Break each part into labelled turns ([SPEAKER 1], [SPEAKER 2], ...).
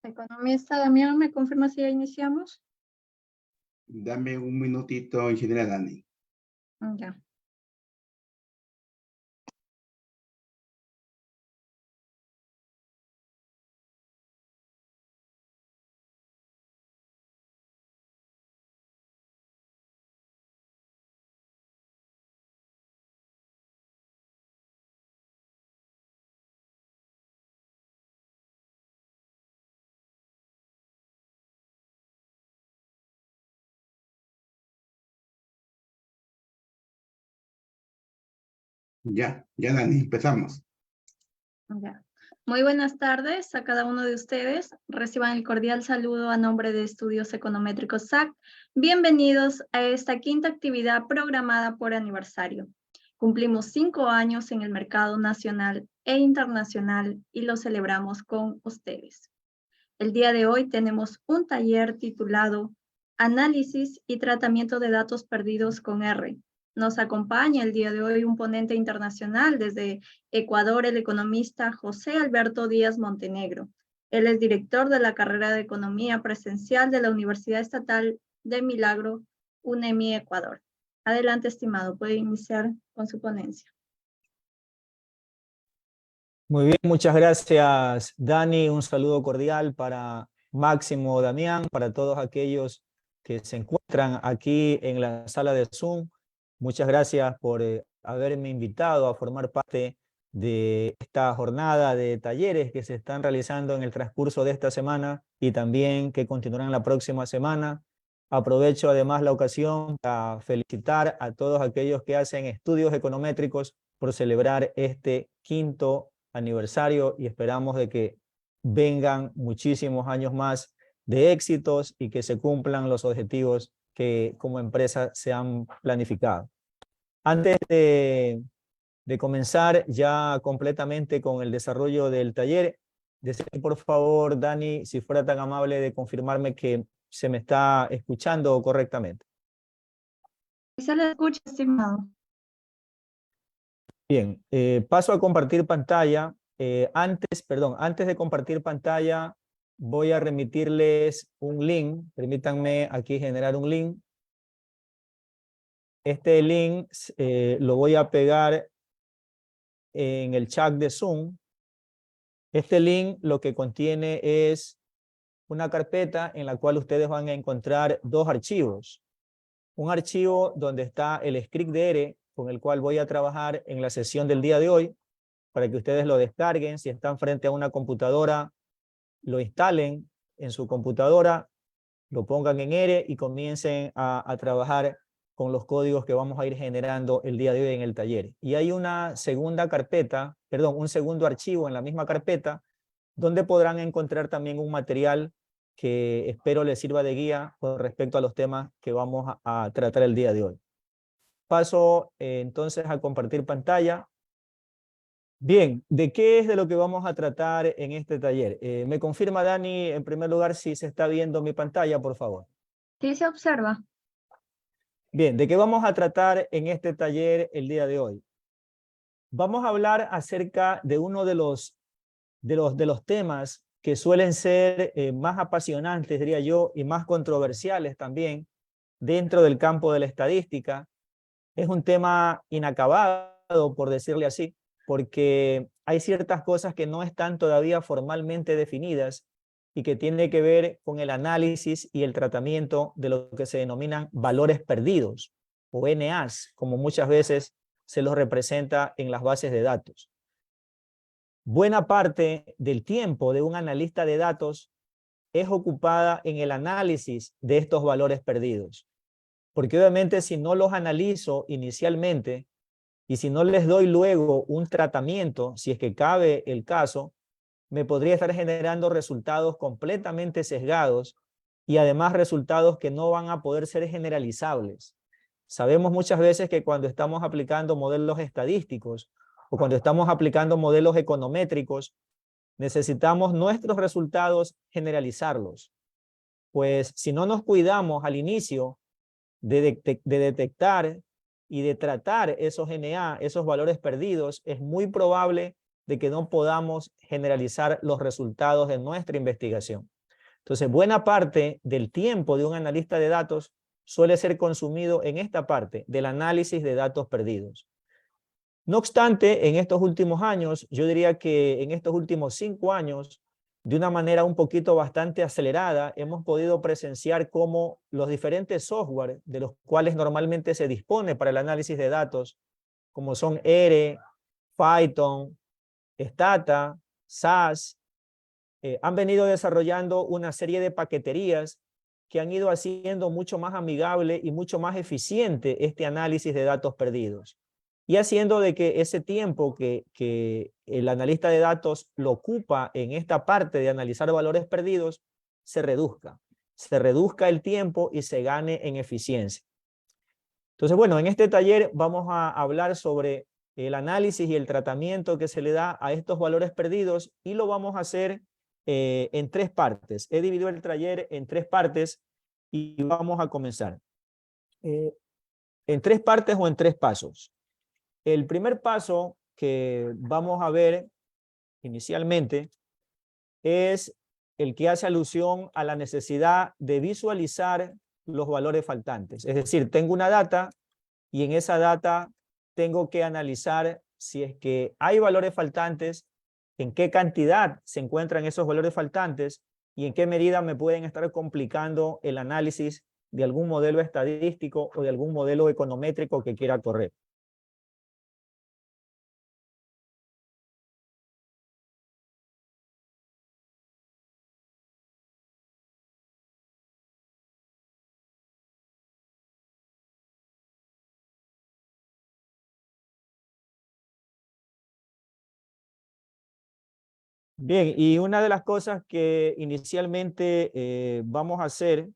[SPEAKER 1] Economista Damián, ¿me confirma si ya iniciamos?
[SPEAKER 2] Dame un minutito, ingeniera Dani.
[SPEAKER 1] Ya.
[SPEAKER 2] Ya, Dani, empezamos.
[SPEAKER 1] Ya. Muy buenas tardes a cada uno de ustedes. Reciban el cordial saludo a nombre de Estudios Econométricos SAC. Bienvenidos a esta quinta actividad programada por aniversario. Cumplimos 5 años en el mercado nacional e internacional y lo celebramos con ustedes. El día de hoy tenemos un taller titulado Análisis y Tratamiento de Datos Perdidos con R. Nos acompaña el día de hoy un ponente internacional desde Ecuador, el economista José Alberto Díaz Montenegro. Él es director de la carrera de Economía Presencial de la Universidad Estatal de Milagro, UNEMI, Ecuador. Adelante, estimado, puede iniciar con su ponencia.
[SPEAKER 3] Muy bien, muchas gracias, Dani. Un saludo cordial para Máximo, Damián, para todos aquellos que se encuentran aquí en la sala de Zoom. Muchas gracias por haberme invitado a formar parte de esta jornada de talleres que se están realizando en el transcurso de esta semana y también que continuarán la próxima semana. Aprovecho además la ocasión para felicitar a todos aquellos que hacen estudios econométricos por celebrar este quinto aniversario y esperamos de que vengan muchísimos años más de éxitos y que se cumplan los objetivos que como empresa se han planificado. Antes de comenzar ya completamente con el desarrollo del taller, deseo por favor, Dani, si fuera tan amable de confirmarme que se me está escuchando correctamente.
[SPEAKER 1] Se le escucha, estimado.
[SPEAKER 3] Bien, paso a compartir pantalla. Antes de compartir pantalla, voy a remitirles un link. Permítanme aquí generar un link. Este link lo voy a pegar en el chat de Zoom. Este link lo que contiene es una carpeta en la cual ustedes van a encontrar dos archivos. Un archivo donde está el script de R con el cual voy a trabajar en la sesión del día de hoy, para que ustedes lo descarguen. Si están frente a una computadora, lo instalen en su computadora, lo pongan en R y comiencen a trabajar con los códigos que vamos a ir generando el día de hoy en el taller. Y hay una segunda carpeta, perdón, un segundo archivo en la misma carpeta, donde podrán encontrar también un material que espero les sirva de guía con respecto a los temas que vamos a tratar el día de hoy. Paso entonces a compartir pantalla. Bien, ¿de qué es de lo que vamos a tratar en este taller? ¿Me confirma, Dani, en primer lugar, si se está viendo mi pantalla, por favor?
[SPEAKER 1] Sí, se observa.
[SPEAKER 3] Bien, ¿de qué vamos a tratar en este taller el día de hoy? Vamos a hablar acerca de uno de los temas que suelen ser más apasionantes, diría yo, y más controversiales también dentro del campo de la estadística. Es un tema inacabado, por decirle así, porque hay ciertas cosas que no están todavía formalmente definidas y que tienen que ver con el análisis y el tratamiento de lo que se denominan valores perdidos, o NAs, como muchas veces se los representa en las bases de datos. Buena parte del tiempo de un analista de datos es ocupada en el análisis de estos valores perdidos, porque obviamente si no los analizo inicialmente, y si no les doy luego un tratamiento, si es que cabe el caso, me podría estar generando resultados completamente sesgados y además resultados que no van a poder ser generalizables. Sabemos muchas veces que cuando estamos aplicando modelos estadísticos o cuando estamos aplicando modelos econométricos, necesitamos nuestros resultados generalizarlos. Pues si no nos cuidamos al inicio de detectar y de tratar esos NA, esos valores perdidos, es muy probable de que no podamos generalizar los resultados de nuestra investigación. Entonces, buena parte del tiempo de un analista de datos suele ser consumido en esta parte del análisis de datos perdidos. No obstante, en estos últimos años, yo diría que en estos últimos 5 años, de una manera un poquito bastante acelerada, hemos podido presenciar cómo los diferentes software de los cuales normalmente se dispone para el análisis de datos, como son R, Python, Stata, SAS, han venido desarrollando una serie de paqueterías que han ido haciendo mucho más amigable y mucho más eficiente este análisis de datos perdidos. Y haciendo de que ese tiempo que el analista de datos lo ocupa en esta parte de analizar valores perdidos, se reduzca el tiempo y se gane en eficiencia. Entonces, bueno, en este taller vamos a hablar sobre el análisis y el tratamiento que se le da a estos valores perdidos y lo vamos a hacer en 3 partes. He dividido el taller en 3 partes y vamos a comenzar. En 3 partes o en 3 pasos. El primer paso que vamos a ver inicialmente es el que hace alusión a la necesidad de visualizar los valores faltantes. Es decir, tengo una data y en esa data tengo que analizar si es que hay valores faltantes, en qué cantidad se encuentran esos valores faltantes y en qué medida me pueden estar complicando el análisis de algún modelo estadístico o de algún modelo econométrico que quiera correr. Bien, y una de las cosas que inicialmente vamos a hacer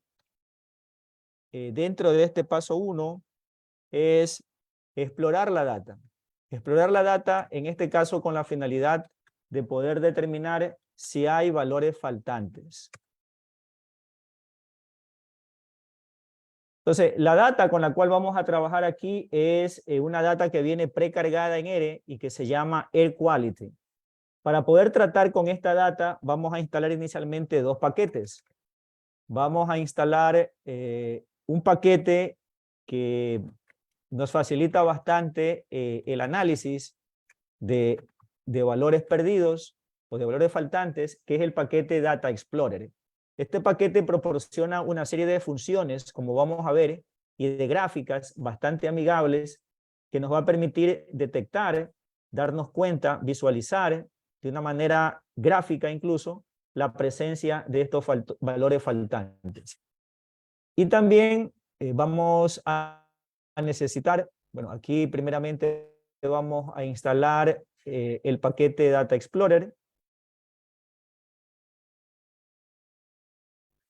[SPEAKER 3] dentro de este paso 1 es explorar la data. Explorar la data, en este caso con la finalidad de poder determinar si hay valores faltantes. Entonces, la data con la cual vamos a trabajar aquí es una data que viene precargada en R y que se llama Air Quality. Para poder tratar con esta data, vamos a instalar inicialmente 2 paquetes. Vamos a instalar un paquete que nos facilita bastante el análisis de valores perdidos o de valores faltantes, que es el paquete Data Explorer. Este paquete proporciona una serie de funciones, como vamos a ver, y de gráficas bastante amigables que nos va a permitir detectar, darnos cuenta, visualizar de una manera gráfica incluso, la presencia de estos valores faltantes. Y también vamos a necesitar, bueno, aquí primeramente vamos a instalar el paquete Data Explorer.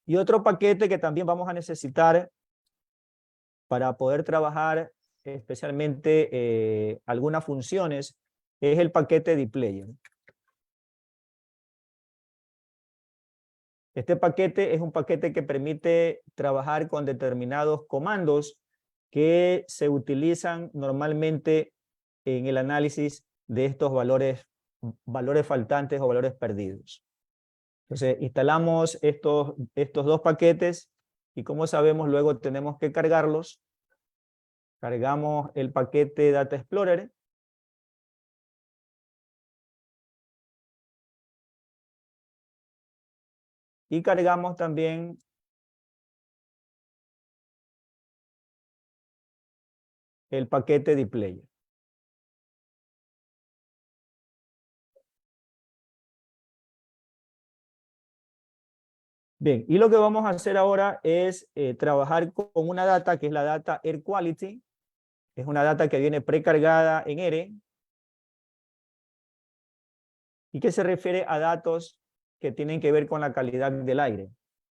[SPEAKER 3] Y otro paquete que también vamos a necesitar para poder trabajar especialmente algunas funciones es el paquete Dplayer. Este paquete es un paquete que permite trabajar con determinados comandos que se utilizan normalmente en el análisis de estos valores faltantes o valores perdidos. Entonces, instalamos estos 2 paquetes y como sabemos, luego tenemos que cargarlos. Cargamos el paquete Data Explorer. Y cargamos también el paquete Dplayer. Bien, y lo que vamos a hacer ahora es trabajar con una data que es la data Air Quality. Es una data que viene precargada en R y que se refiere a datos que tienen que ver con la calidad del aire.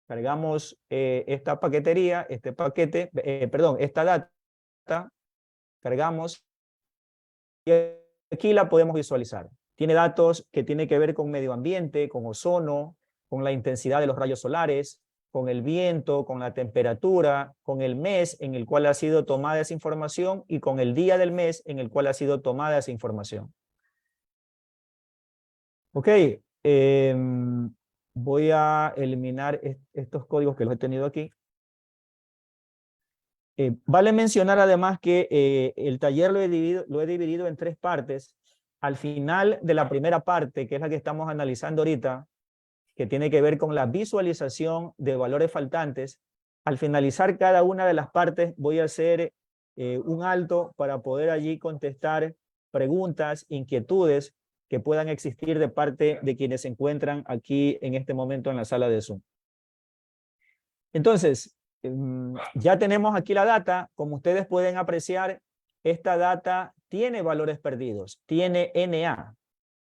[SPEAKER 3] Cargamos esta paquetería, esta data, cargamos y aquí la podemos visualizar. Tiene datos que tienen que ver con medio ambiente, con ozono, con la intensidad de los rayos solares, con el viento, con la temperatura, con el mes en el cual ha sido tomada esa información y con el día del mes en el cual ha sido tomada esa información. Ok, voy a eliminar estos códigos que los he tenido aquí. Vale mencionar además que el taller lo he dividido en 3 partes. Al final de la primera parte, que es la que estamos analizando ahorita, que tiene que ver con la visualización de valores faltantes, al finalizar cada una de las partes voy a hacer un alto para poder allí contestar preguntas, inquietudes que puedan existir de parte de quienes se encuentran aquí en este momento en la sala de Zoom. Entonces, ya tenemos aquí la data. Como ustedes pueden apreciar, esta data tiene valores perdidos, tiene NA.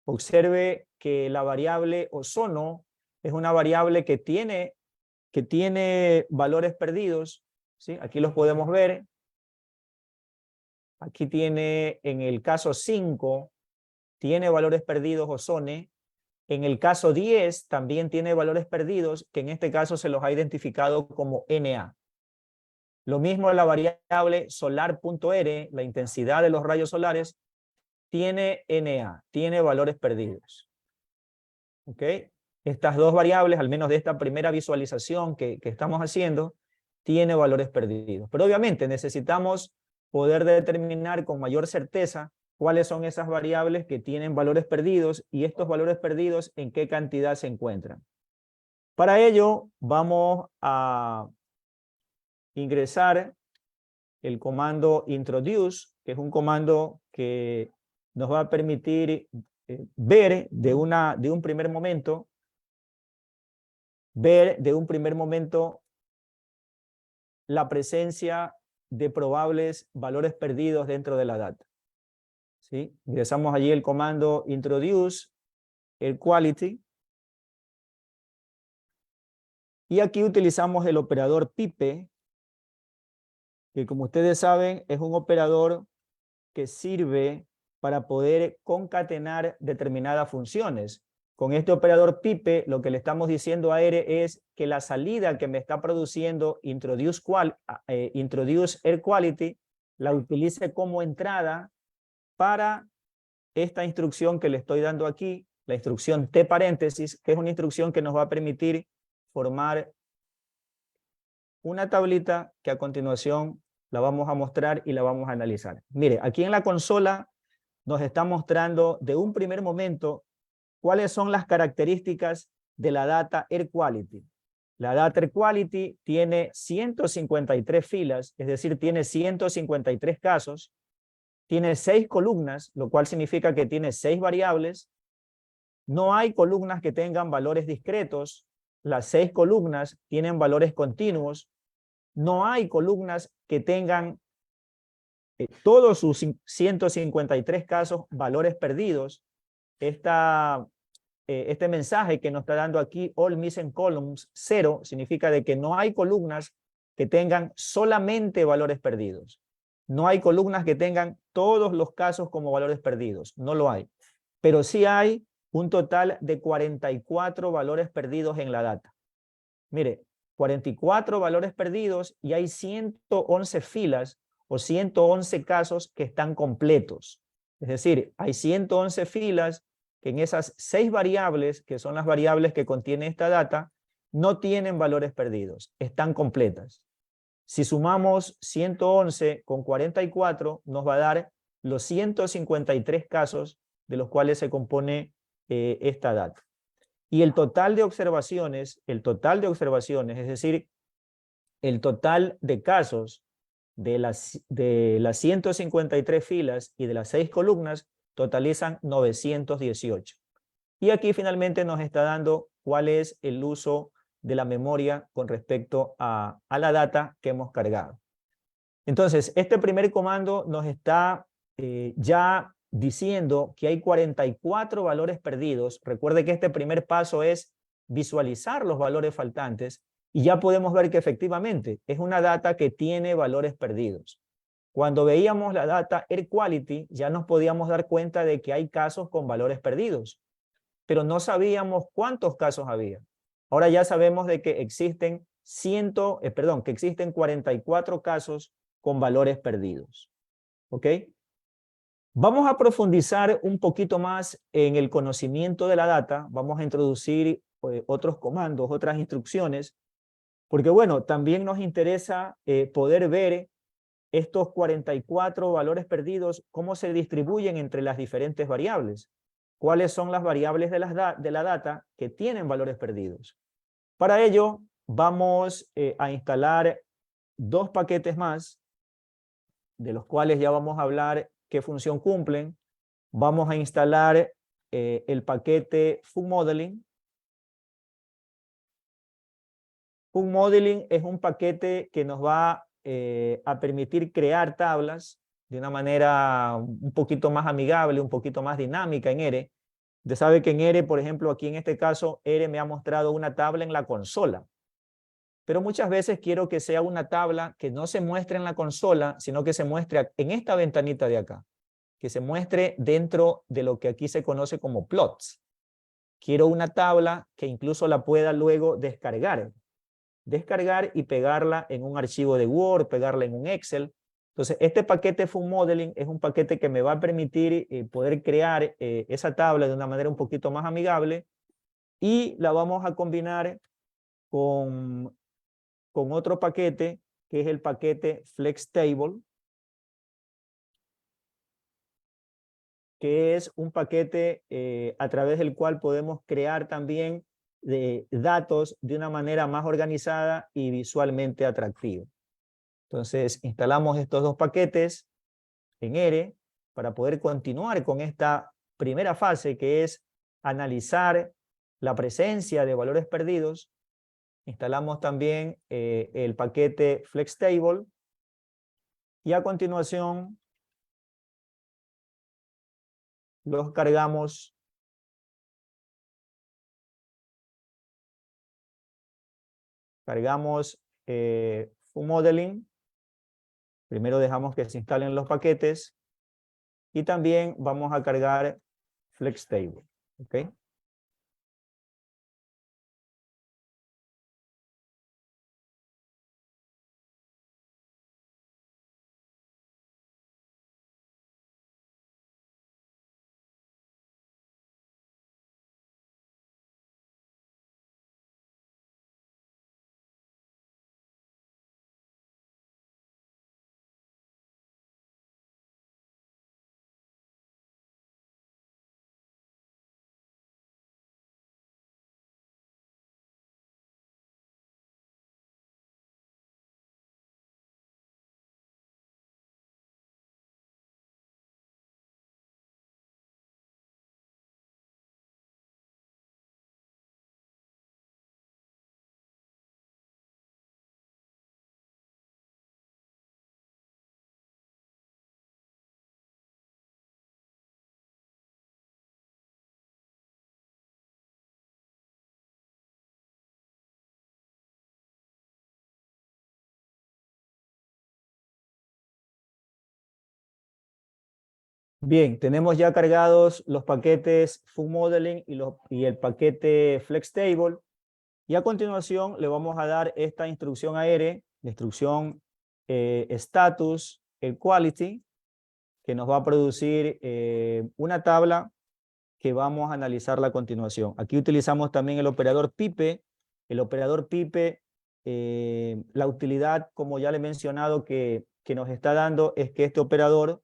[SPEAKER 3] Observe que la variable ozono es una variable que tiene valores perdidos, ¿sí? Aquí los podemos ver. Aquí tiene, en el caso 5, tiene valores perdidos ozone. En el caso 10 también tiene valores perdidos, que en este caso se los ha identificado como Na. Lo mismo la variable solar.r, la intensidad de los rayos solares, tiene Na, tiene valores perdidos. ¿Ok? Estas dos variables, al menos de esta primera visualización que estamos haciendo, tiene valores perdidos. Pero obviamente necesitamos poder determinar con mayor certeza cuáles son esas variables que tienen valores perdidos y estos valores perdidos en qué cantidad se encuentran. Para ello vamos a ingresar el comando introduce, que es un comando que nos va a permitir ver de un primer momento la presencia de probables valores perdidos dentro de la data. ¿Sí? Ingresamos allí el comando introduce, el quality, y aquí utilizamos el operador pipe, que como ustedes saben es un operador que sirve para poder concatenar determinadas funciones. Con este operador pipe, lo que le estamos diciendo a R es que la salida que me está produciendo introduce air quality, la utilice como entrada para esta instrucción que le estoy dando aquí, la instrucción T paréntesis, que es una instrucción que nos va a permitir formar una tablita que a continuación la vamos a mostrar y la vamos a analizar. Mire, aquí en la consola nos está mostrando de un primer momento cuáles son las características de la data Air Quality. La data Air Quality tiene 153 filas, es decir, tiene 153 casos, tiene 6 columnas, lo cual significa que tiene 6 variables. No hay columnas que tengan valores discretos, las 6 columnas tienen valores continuos. No hay columnas que tengan todos sus 153 casos valores perdidos. Este mensaje que nos está dando aquí, all missing columns, 0, significa de que no hay columnas que tengan solamente valores perdidos. No hay columnas que tengan todos los casos como valores perdidos. No lo hay. Pero sí hay un total de 44 valores perdidos en la data. Mire, 44 valores perdidos y hay 111 filas o 111 casos que están completos. Es decir, hay 111 filas que en esas 6 variables, que son las variables que contiene esta data, no tienen valores perdidos, están completas. Si sumamos 111 con 44, nos va a dar los 153 casos de los cuales se compone esta data. Y el total de observaciones, es decir, el total de casos de las 153 filas y de las 6 columnas totalizan 918. Y aquí finalmente nos está dando cuál es el uso de la memoria con respecto a la data que hemos cargado. Entonces, este primer comando nos está ya diciendo que hay 44 valores perdidos. Recuerde que este primer paso es visualizar los valores faltantes y ya podemos ver que efectivamente es una data que tiene valores perdidos. Cuando veíamos la data Air Quality ya nos podíamos dar cuenta de que hay casos con valores perdidos, pero no sabíamos cuántos casos había. Ahora ya sabemos de que existen 44 casos con valores perdidos. ¿Ok? Vamos a profundizar un poquito más en el conocimiento de la data. Vamos a introducir otros comandos, otras instrucciones, porque bueno, también nos interesa poder ver estos 44 valores perdidos, cómo se distribuyen entre las diferentes variables. ¿Cuáles son las variables de la data que tienen valores perdidos? Para ello, vamos a instalar dos paquetes más, de los cuales ya vamos a hablar qué función cumplen. Vamos a instalar el paquete FunModeling. FunModeling es un paquete que nos va a permitir crear tablas de una manera un poquito más amigable, un poquito más dinámica en R. Usted sabe que en R, por ejemplo, aquí en este caso, R me ha mostrado una tabla en la consola. Pero muchas veces quiero que sea una tabla que no se muestre en la consola, sino que se muestre en esta ventanita de acá, que se muestre dentro de lo que aquí se conoce como plots. Quiero una tabla que incluso la pueda luego descargar y pegarla en un archivo de Word, pegarla en un Excel. Entonces, este paquete FunModeling es un paquete que me va a permitir poder crear esa tabla de una manera un poquito más amigable, y la vamos a combinar con otro paquete que es el paquete FlexTable, que es un paquete a través del cual podemos crear también datos de una manera más organizada y visualmente atractiva. Entonces, instalamos estos dos paquetes en R para poder continuar con esta primera fase, que es analizar la presencia de valores perdidos. Instalamos también el paquete FlexTable y a continuación los cargamos FunModeling. Primero dejamos que se instalen los paquetes y también vamos a cargar FlexTable. ¿Ok? Bien, tenemos ya cargados los paquetes FunModeling y el paquete FlexTable. Y a continuación le vamos a dar esta instrucción a R, la instrucción status, el quality, que nos va a producir una tabla que vamos a analizarla a continuación. Aquí utilizamos también el operador pipe. El operador pipe, la utilidad, como ya le he mencionado, que nos está dando es que este operador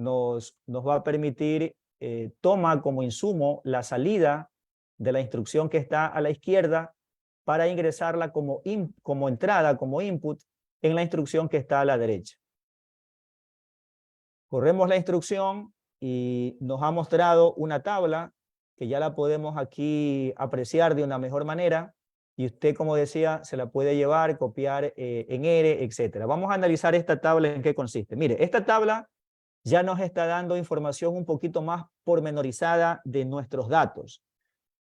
[SPEAKER 3] nos va a permitir, toma como insumo la salida de la instrucción que está a la izquierda para ingresarla como entrada, como input en la instrucción que está a la derecha. Corremos la instrucción y nos ha mostrado una tabla que ya la podemos aquí apreciar de una mejor manera, y usted, como decía, se la puede llevar, copiar en R, etc. Vamos a analizar esta tabla en qué consiste. Mire, esta tabla ya nos está dando información un poquito más pormenorizada de nuestros datos.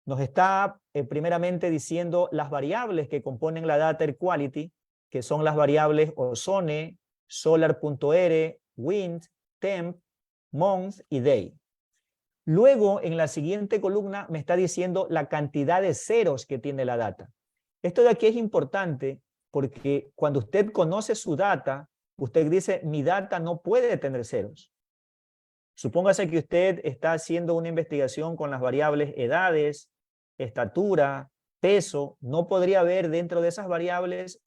[SPEAKER 3] Nos está primeramente diciendo las variables que componen la data air quality, que son las variables ozone, solar.r, wind, temp, month y day. Luego, en la siguiente columna me está diciendo la cantidad de ceros que tiene la data. Esto de aquí es importante porque cuando usted conoce su data, usted dice, mi data no puede tener ceros. Supóngase que usted está haciendo una investigación con las variables edades, estatura, peso, no podría haber dentro de esas variables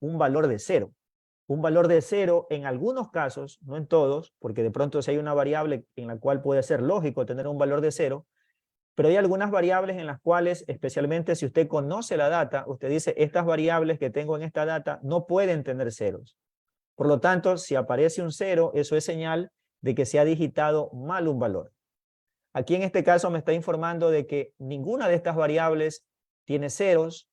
[SPEAKER 3] un valor de cero. Un valor de cero en algunos casos, no en todos, porque de pronto si hay una variable en la cual puede ser lógico tener un valor de cero, pero hay algunas variables en las cuales, especialmente si usted conoce la data, usted dice, estas variables que tengo en esta data no pueden tener ceros. Por lo tanto, si aparece un cero, eso es señal de que se ha digitado mal un valor. Aquí en este caso me está informando de que ninguna de estas variables tiene ceros.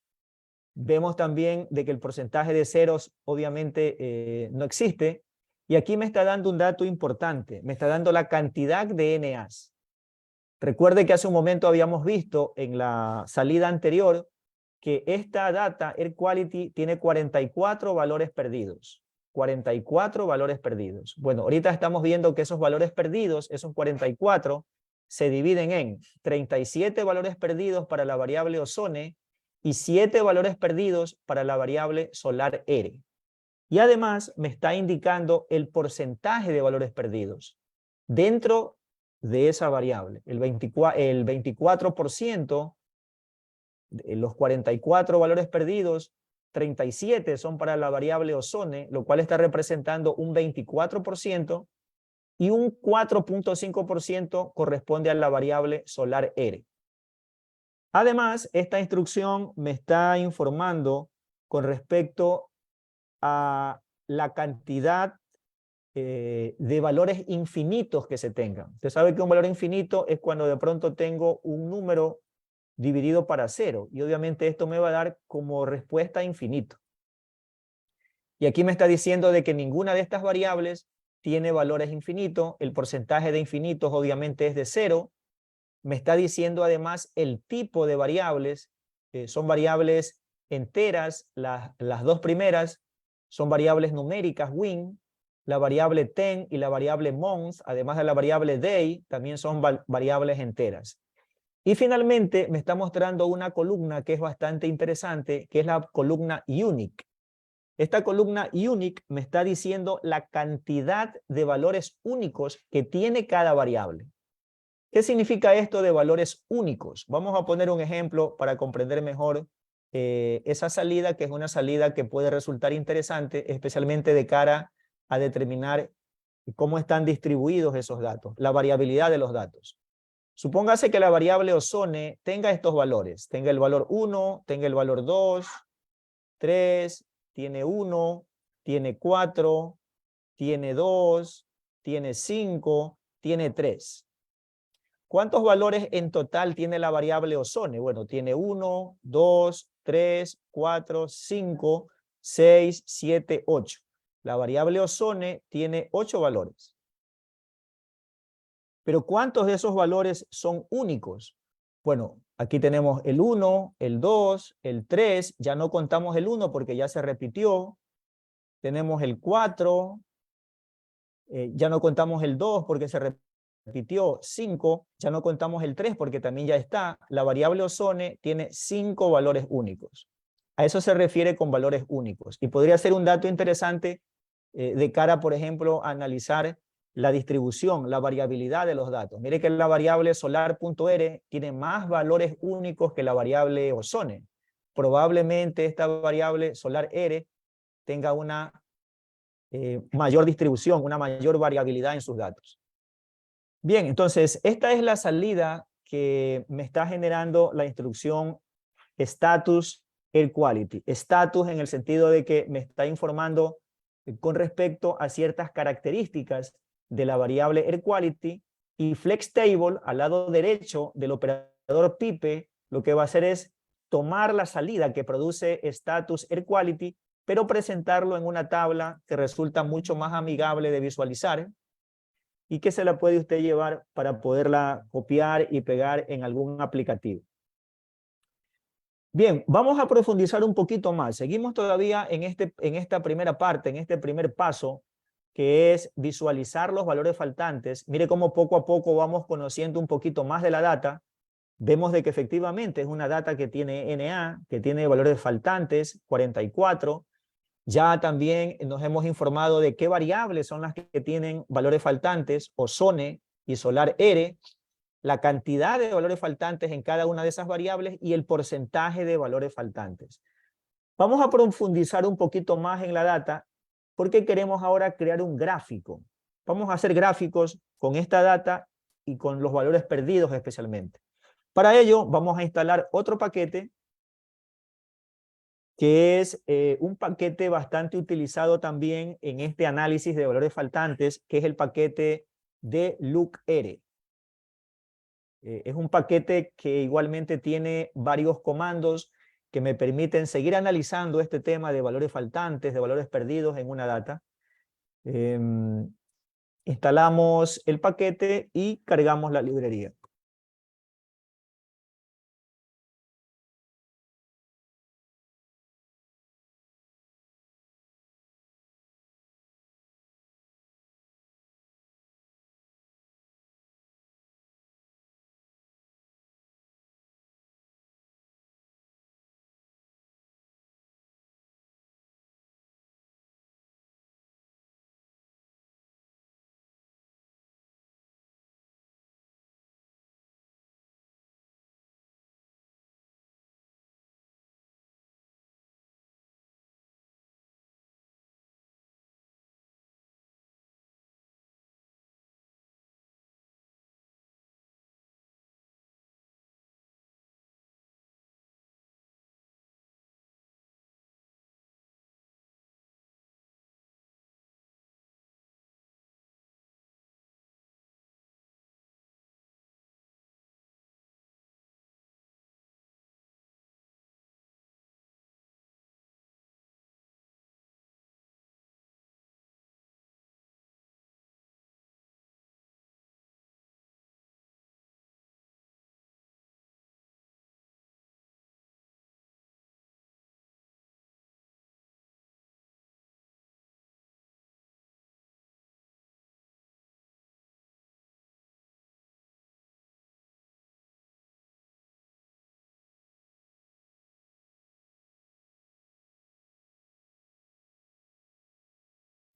[SPEAKER 3] Vemos también de que el porcentaje de ceros obviamente no existe. Y aquí me está dando un dato importante. Me está dando la cantidad de NAs. Recuerde que hace un momento habíamos visto en la salida anterior que esta data, Air Quality, tiene 44 valores perdidos. 44 valores perdidos. Bueno, ahorita estamos viendo que esos valores perdidos, esos 44, se dividen en 37 valores perdidos para la variable ozone y 7 valores perdidos para la variable solar R. Y además me está indicando el porcentaje de valores perdidos dentro de esa variable. El 24%, los 44 valores perdidos, 37 son para la variable ozone, lo cual está representando un 24%, y un 4.5% corresponde a la variable solar R. Además, esta instrucción me está informando con respecto a la cantidad de valores infinitos que se tengan. Usted sabe que un valor infinito es cuando de pronto tengo un número dividido para cero, y obviamente esto me va a dar como respuesta infinito. Y aquí me está diciendo de que ninguna de estas variables tiene valores infinitos, el porcentaje de infinitos obviamente es de cero. Me está diciendo además el tipo de variables, son variables enteras, las dos primeras son variables numéricas, win, la variable ten y la variable month, además de la variable day, también son variables enteras. Y finalmente me está mostrando una columna que es bastante interesante, que es la columna unique. Esta columna unique me está diciendo la cantidad de valores únicos que tiene cada variable. ¿Qué significa esto de valores únicos? Vamos a poner un ejemplo para comprender mejor esa salida, que es una salida que puede resultar interesante, especialmente de cara a determinar cómo están distribuidos esos datos, la variabilidad de los datos. Supóngase que la variable ozone tenga estos valores, tenga el valor 1, tenga el valor 2, 3, tiene 1, tiene 4, tiene 2, tiene 5, tiene 3. ¿Cuántos valores en total tiene la variable ozone? Bueno, tiene 1, 2, 3, 4, 5, 6, 7, 8. La variable ozone tiene 8 valores. Pero ¿cuántos de esos valores son únicos? Bueno, aquí tenemos el 1, el 2, el 3, ya no contamos el 1 porque ya se repitió. Tenemos el 4, ya no contamos el 2 porque se repitió. 5, ya no contamos el 3 porque también ya está. La variable ozone tiene 5 valores únicos. A eso se refiere con valores únicos. Y podría ser un dato interesante de cara, por ejemplo, a analizar la distribución, la variabilidad de los datos. Mire que la variable solar.r tiene más valores únicos que la variable ozone. Probablemente esta variable solar R tenga una mayor distribución, una mayor variabilidad en sus datos. Bien, entonces esta es la salida que me está generando la instrucción status air quality. Status en el sentido de que me está informando con respecto a ciertas características de la variable air quality, y flex table al lado derecho del operador pipe lo que va a hacer es tomar la salida que produce status air quality, pero presentarlo en una tabla que resulta mucho más amigable de visualizar y que se la puede usted llevar para poderla copiar y pegar en algún aplicativo. Bien, vamos a profundizar un poquito más. Seguimos todavía en esta primera parte, en este primer paso, que es visualizar los valores faltantes. Mire cómo poco a poco vamos conociendo un poquito más de la data. Vemos de que efectivamente es una data que tiene NA, que tiene valores faltantes, 44, Ya también nos hemos informado de qué variables son las que tienen valores faltantes, ozone y solar ERE, la cantidad de valores faltantes en cada una de esas variables y el porcentaje de valores faltantes. Vamos a profundizar un poquito más en la data porque queremos ahora crear un gráfico. Vamos a hacer gráficos con esta data y con los valores perdidos especialmente. Para ello vamos a instalar otro paquete que es un paquete bastante utilizado también en este análisis de valores faltantes, que es el paquete de LookR. Es un paquete que igualmente tiene varios comandos que me permiten seguir analizando este tema de valores faltantes, de valores perdidos en una data. Instalamos el paquete y cargamos la librería.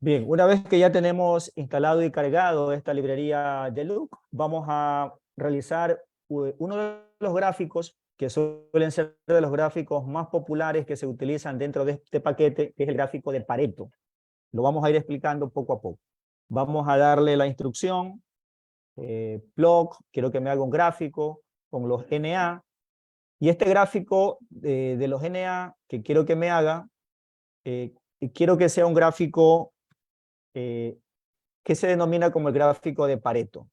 [SPEAKER 3] Bien, una vez que ya tenemos instalado y cargado esta librería de Look, vamos a realizar uno de los gráficos que suelen ser de los gráficos más populares que se utilizan dentro de este paquete, que es el gráfico de Pareto. Lo vamos a ir explicando poco a poco. Vamos a darle la instrucción, plot, quiero que me haga un gráfico con los NA, y este gráfico de los NA que quiero que me haga, quiero que sea un gráfico que se denomina como el gráfico de Pareto.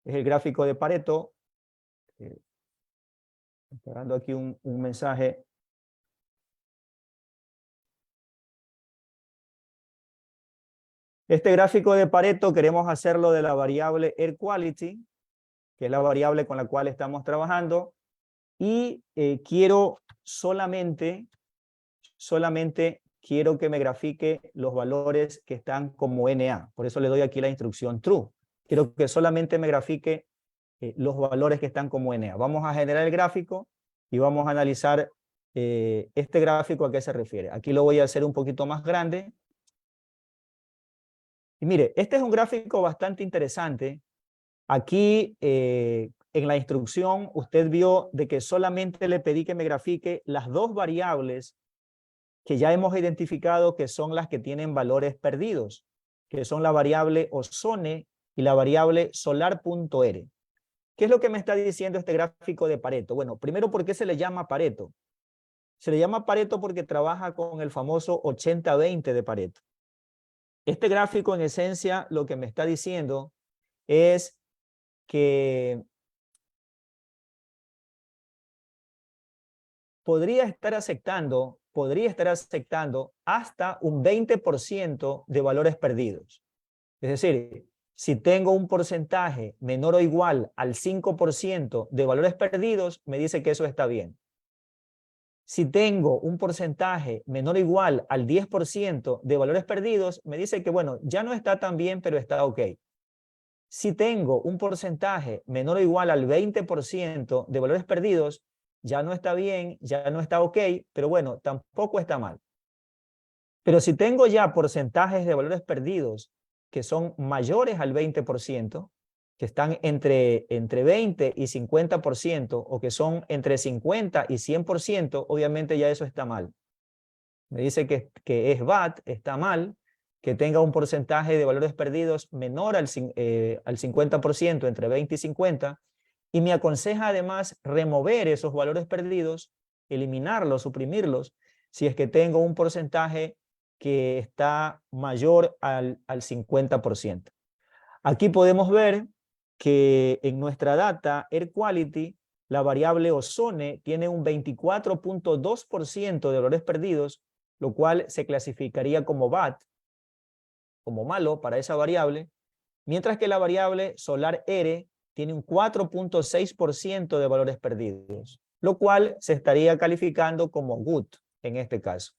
[SPEAKER 3] Es el gráfico de Pareto. Esperando aquí un mensaje. Este gráfico de Pareto queremos hacerlo de la variable Air Quality, que es la variable con la cual estamos trabajando, y quiero solamente quiero que me grafique los valores que están como NA. Por eso le doy aquí la instrucción true. Quiero que solamente me grafique los valores que están como NA. Vamos a generar el gráfico y vamos a analizar este gráfico a qué se refiere. Aquí lo voy a hacer un poquito más grande. Y mire, este es un gráfico bastante interesante. Aquí en la instrucción usted vio de que solamente le pedí que me grafique las dos variables que ya hemos identificado que son las que tienen valores perdidos, que son la variable ozone y la variable solar.r. ¿Qué es lo que me está diciendo este gráfico de Pareto? Bueno, primero, ¿por qué se le llama Pareto? Se le llama Pareto porque trabaja con el famoso 80-20 de Pareto. Este gráfico en esencia lo que me está diciendo es que podría estar aceptando hasta un 20% de valores perdidos. Es decir, si tengo un porcentaje menor o igual al 5% de valores perdidos, me dice que eso está bien. Si tengo un porcentaje menor o igual al 10% de valores perdidos, me dice que, bueno, ya no está tan bien, pero está ok. Si tengo un porcentaje menor o igual al 20% de valores perdidos, ya no está bien, ya no está ok, pero bueno, tampoco está mal. Pero si tengo ya porcentajes de valores perdidos que son mayores al 20%, que están entre 20 y 50%, o que son entre 50 y 100%, obviamente ya eso está mal. Me dice que es bad, está mal, que tenga un porcentaje de valores perdidos menor al 50%, entre 20 y 50, y me aconseja además remover esos valores perdidos, eliminarlos, suprimirlos, si es que tengo un porcentaje que está mayor al 50%. Aquí podemos ver que en nuestra data Air Quality, la variable ozone tiene un 24.2% de valores perdidos, lo cual se clasificaría como bad, como malo para esa variable, mientras que la variable solar air tiene un 4.6% de valores perdidos, lo cual se estaría calificando como good en este caso.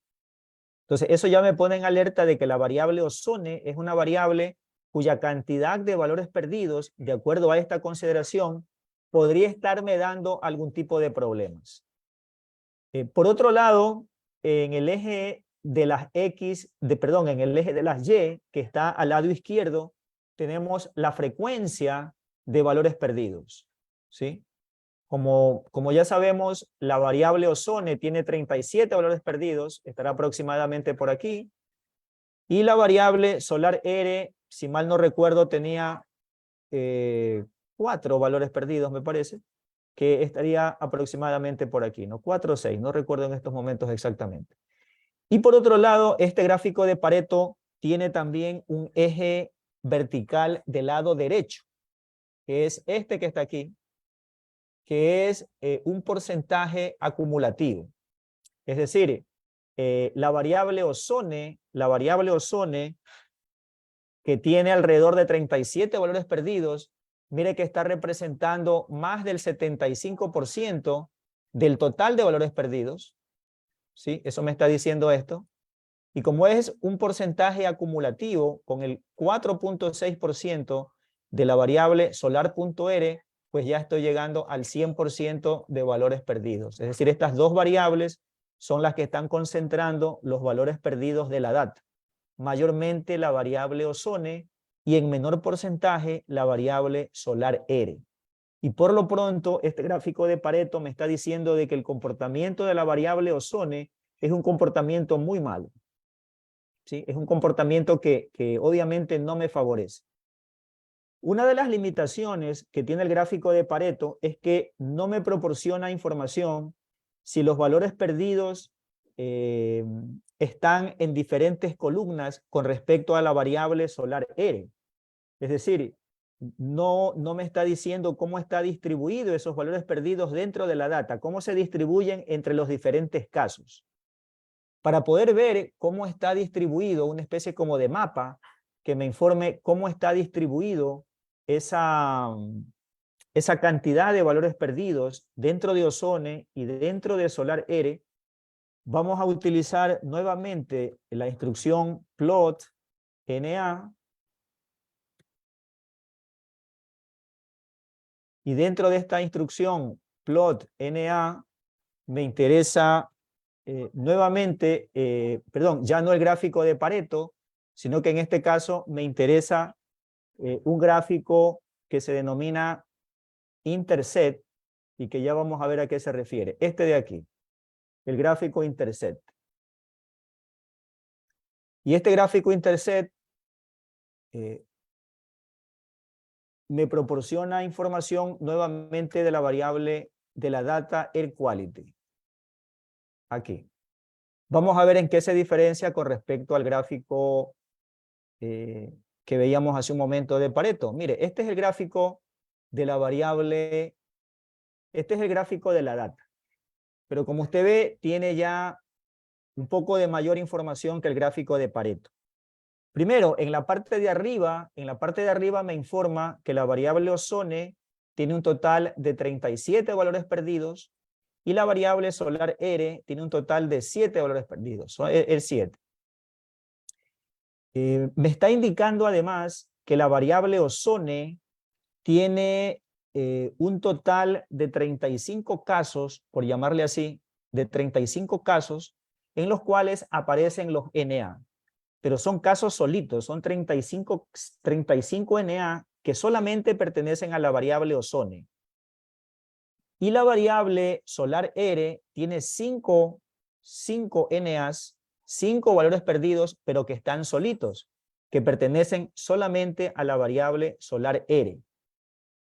[SPEAKER 3] Entonces, eso ya me pone en alerta de que la variable ozone es una variable cuya cantidad de valores perdidos, de acuerdo a esta consideración, podría estarme dando algún tipo de problemas. Por otro lado, en el eje de las en el eje de las Y, que está al lado izquierdo, tenemos la frecuencia de valores perdidos, ¿sí? Como ya sabemos, la variable ozone tiene 37 valores perdidos, estará aproximadamente por aquí, y la variable solar air, si mal no recuerdo, tenía 4 valores perdidos, me parece, que estaría aproximadamente por aquí, ¿no? 4 o 6, no recuerdo en estos momentos exactamente. Y por otro lado, este gráfico de Pareto tiene también un eje vertical del lado derecho, que es este que está aquí, que es un porcentaje acumulativo. Es decir, la variable ozone, que tiene alrededor de 37 valores perdidos, mire que está representando más del 75% del total de valores perdidos, ¿sí? Eso me está diciendo esto. Y como es un porcentaje acumulativo con el 4.6% de la variable solar.r, pues ya estoy llegando al 100% de valores perdidos. Es decir, estas dos variables son las que están concentrando los valores perdidos de la data. Mayormente la variable ozone y en menor porcentaje la variable solar R. Y por lo pronto, este gráfico de Pareto me está diciendo de que el comportamiento de la variable ozone es un comportamiento muy malo, ¿sí? Es un comportamiento que obviamente no me favorece. Una de las limitaciones que tiene el gráfico de Pareto es que no me proporciona información si los valores perdidos están en diferentes columnas con respecto a la variable solar R. Es decir, no me está diciendo cómo está distribuido esos valores perdidos dentro de la data, cómo se distribuyen entre los diferentes casos. Para poder ver cómo está distribuido, una especie como de mapa que me informe cómo está distribuido esa cantidad de valores perdidos dentro de ozone y dentro de solar R, vamos a utilizar nuevamente la instrucción plot NA, y dentro de esta instrucción plot NA me interesa nuevamente, ya no el gráfico de Pareto, sino que en este caso me interesa un gráfico que se denomina intercept y que ya vamos a ver a qué se refiere. Este de aquí, el gráfico intercept. Y este gráfico intercept me proporciona información nuevamente de la variable de la data Air Quality. Aquí. Vamos a ver en qué se diferencia con respecto al gráfico que veíamos hace un momento de Pareto. Mire, este es el gráfico de la variable, este es el gráfico de la data. Pero como usted ve, tiene ya un poco de mayor información que el gráfico de Pareto. Primero, en la parte de arriba me informa que la variable ozone tiene un total de 37 valores perdidos y la variable solar R tiene un total de 7 valores perdidos, el 7. Me está indicando además que la variable ozone tiene un total de 35 casos, por llamarle así, de 35 casos en los cuales aparecen los NA. Pero son casos solitos, son 35 NA que solamente pertenecen a la variable ozone. Y la variable solar R tiene 5 NAs, 5 valores perdidos, pero que están solitos, que pertenecen solamente a la variable solar R.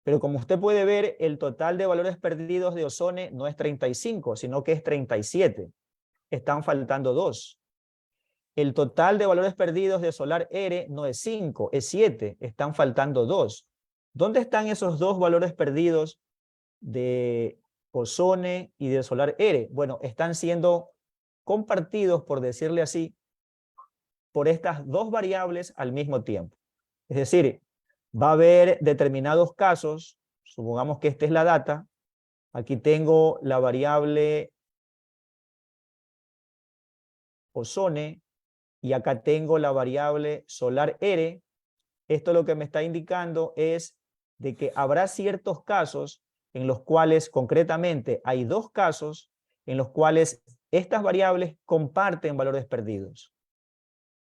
[SPEAKER 3] Pero como usted puede ver, el total de valores perdidos de ozone no es 35, sino que es 37. Están faltando 2. El total de valores perdidos de solar R no es 5, es 7. Están faltando 2. ¿Dónde están esos 2 valores perdidos de ozone y de solar R? Bueno, están siendo compartidos, por decirle así, por estas 2 variables al mismo tiempo. Es decir, va a haber determinados casos, supongamos que esta es la data, aquí tengo la variable ozone y acá tengo la variable solar R. Esto lo que me está indicando es de que habrá ciertos casos en los cuales, concretamente, hay 2 casos en los cuales estas variables comparten valores perdidos.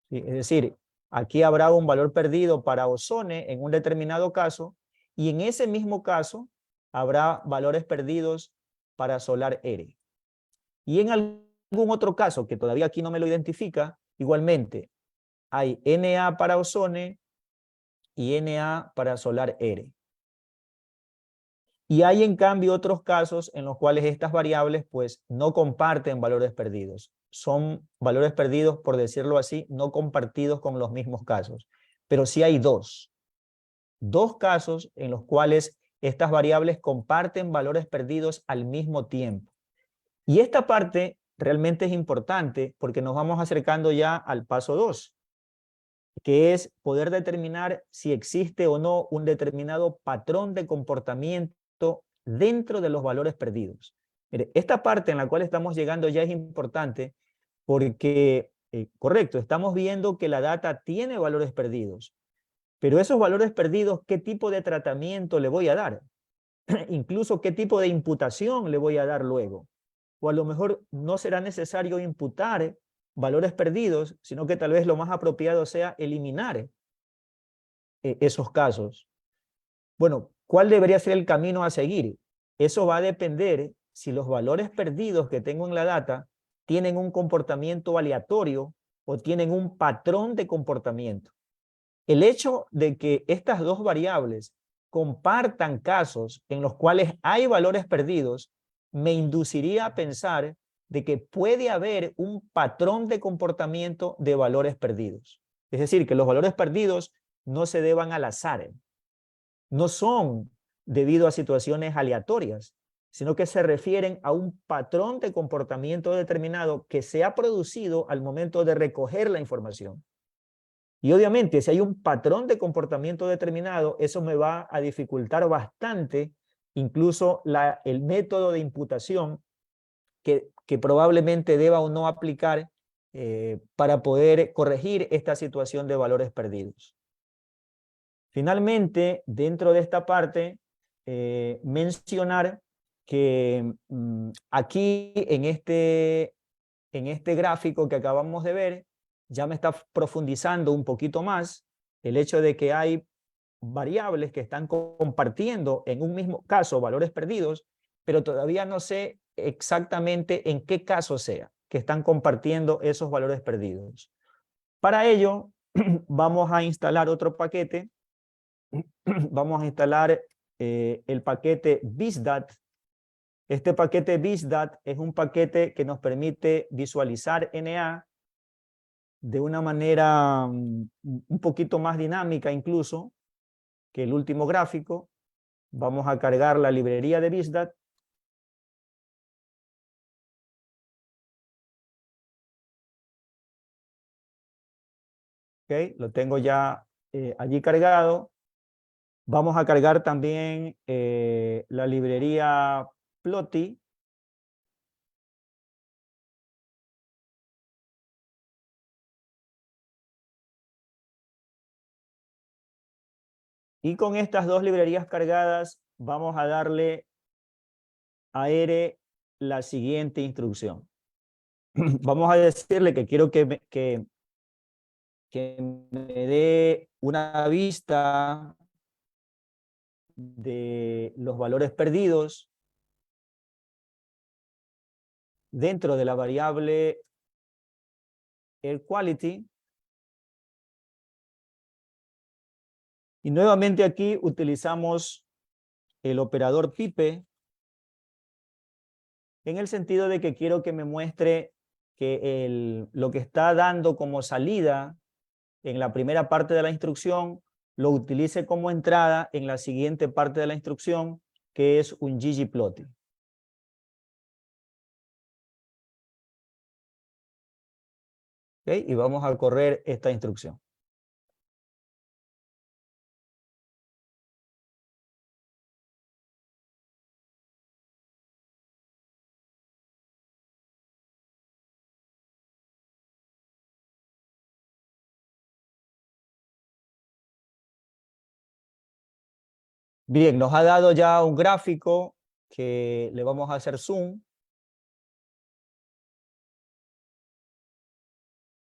[SPEAKER 3] ¿Sí? Es decir, aquí habrá un valor perdido para ozone en un determinado caso y en ese mismo caso habrá valores perdidos para solar R. Y en algún otro caso, que todavía aquí no me lo identifica, igualmente hay Na para ozone y Na para solar R. Y hay en cambio otros casos en los cuales estas variables pues no comparten valores perdidos. Son valores perdidos, por decirlo así, no compartidos con los mismos casos. Pero sí hay 2 casos en los cuales estas variables comparten valores perdidos al mismo tiempo. Y esta parte realmente es importante porque nos vamos acercando ya al paso 2, que es poder determinar si existe o no un determinado patrón de comportamiento dentro de los valores perdidos. Mire, esta parte en la cual estamos llegando ya es importante porque, correcto, estamos viendo que la data tiene valores perdidos, pero esos valores perdidos, ¿qué tipo de tratamiento le voy a dar? Incluso qué tipo de imputación le voy a dar luego. O a lo mejor no será necesario imputar valores perdidos, sino que tal vez lo más apropiado sea eliminar esos casos. Bueno, ¿cuál debería ser el camino a seguir? Eso va a depender si los valores perdidos que tengo en la data tienen un comportamiento aleatorio o tienen un patrón de comportamiento. El hecho de que estas 2 variables compartan casos en los cuales hay valores perdidos me induciría a pensar de que puede haber un patrón de comportamiento de valores perdidos. Es decir, que los valores perdidos no se deban al azar, no son debido a situaciones aleatorias, sino que se refieren a un patrón de comportamiento determinado que se ha producido al momento de recoger la información. Y obviamente, si hay un patrón de comportamiento determinado, eso me va a dificultar bastante incluso el método de imputación que probablemente deba o no aplicar para poder corregir esta situación de valores perdidos. Finalmente, dentro de esta parte, mencionar que aquí en este gráfico que acabamos de ver, ya me está profundizando un poquito más el hecho de que hay variables que están compartiendo en un mismo caso valores perdidos, pero todavía no sé exactamente en qué caso sea que están compartiendo esos valores perdidos. Para ello, vamos a instalar otro paquete. Vamos a instalar el paquete BizDat. Este paquete BizDat es un paquete que nos permite visualizar NA de una manera un poquito más dinámica incluso que el último gráfico. Vamos a cargar la librería de BizDat. Okay, lo tengo ya allí cargado. Vamos a cargar también la librería Plotly. Y con estas dos librerías cargadas vamos a darle a R la siguiente instrucción. Vamos a decirle que quiero que me dé una vista de los valores perdidos dentro de la variable air quality. Y nuevamente aquí utilizamos el operador pipe en el sentido de que quiero que me muestre que lo que está dando como salida en la primera parte de la instrucción lo utilice como entrada en la siguiente parte de la instrucción, que es un ggplotting. ¿Okay? Y vamos a correr esta instrucción. Bien, nos ha dado ya un gráfico que le vamos a hacer zoom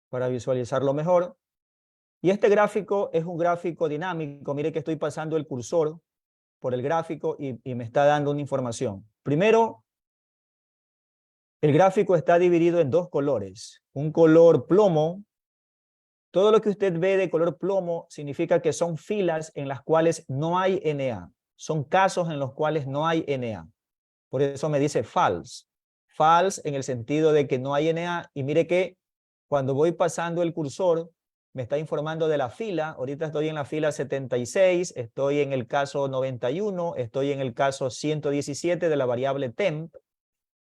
[SPEAKER 3] para visualizarlo mejor. Y este gráfico es un gráfico dinámico. Mire que estoy pasando el cursor por el gráfico y me está dando una información. Primero, el gráfico está dividido en dos colores. Un color plomo. Todo lo que usted ve de color plomo significa que son filas en las cuales no hay NA. Son casos en los cuales no hay NA. Por eso me dice false. False en el sentido de que no hay NA. Y mire que cuando voy pasando el cursor, me está informando de la fila. Ahorita estoy en la fila 76, estoy en el caso 91, estoy en el caso 117 de la variable temp.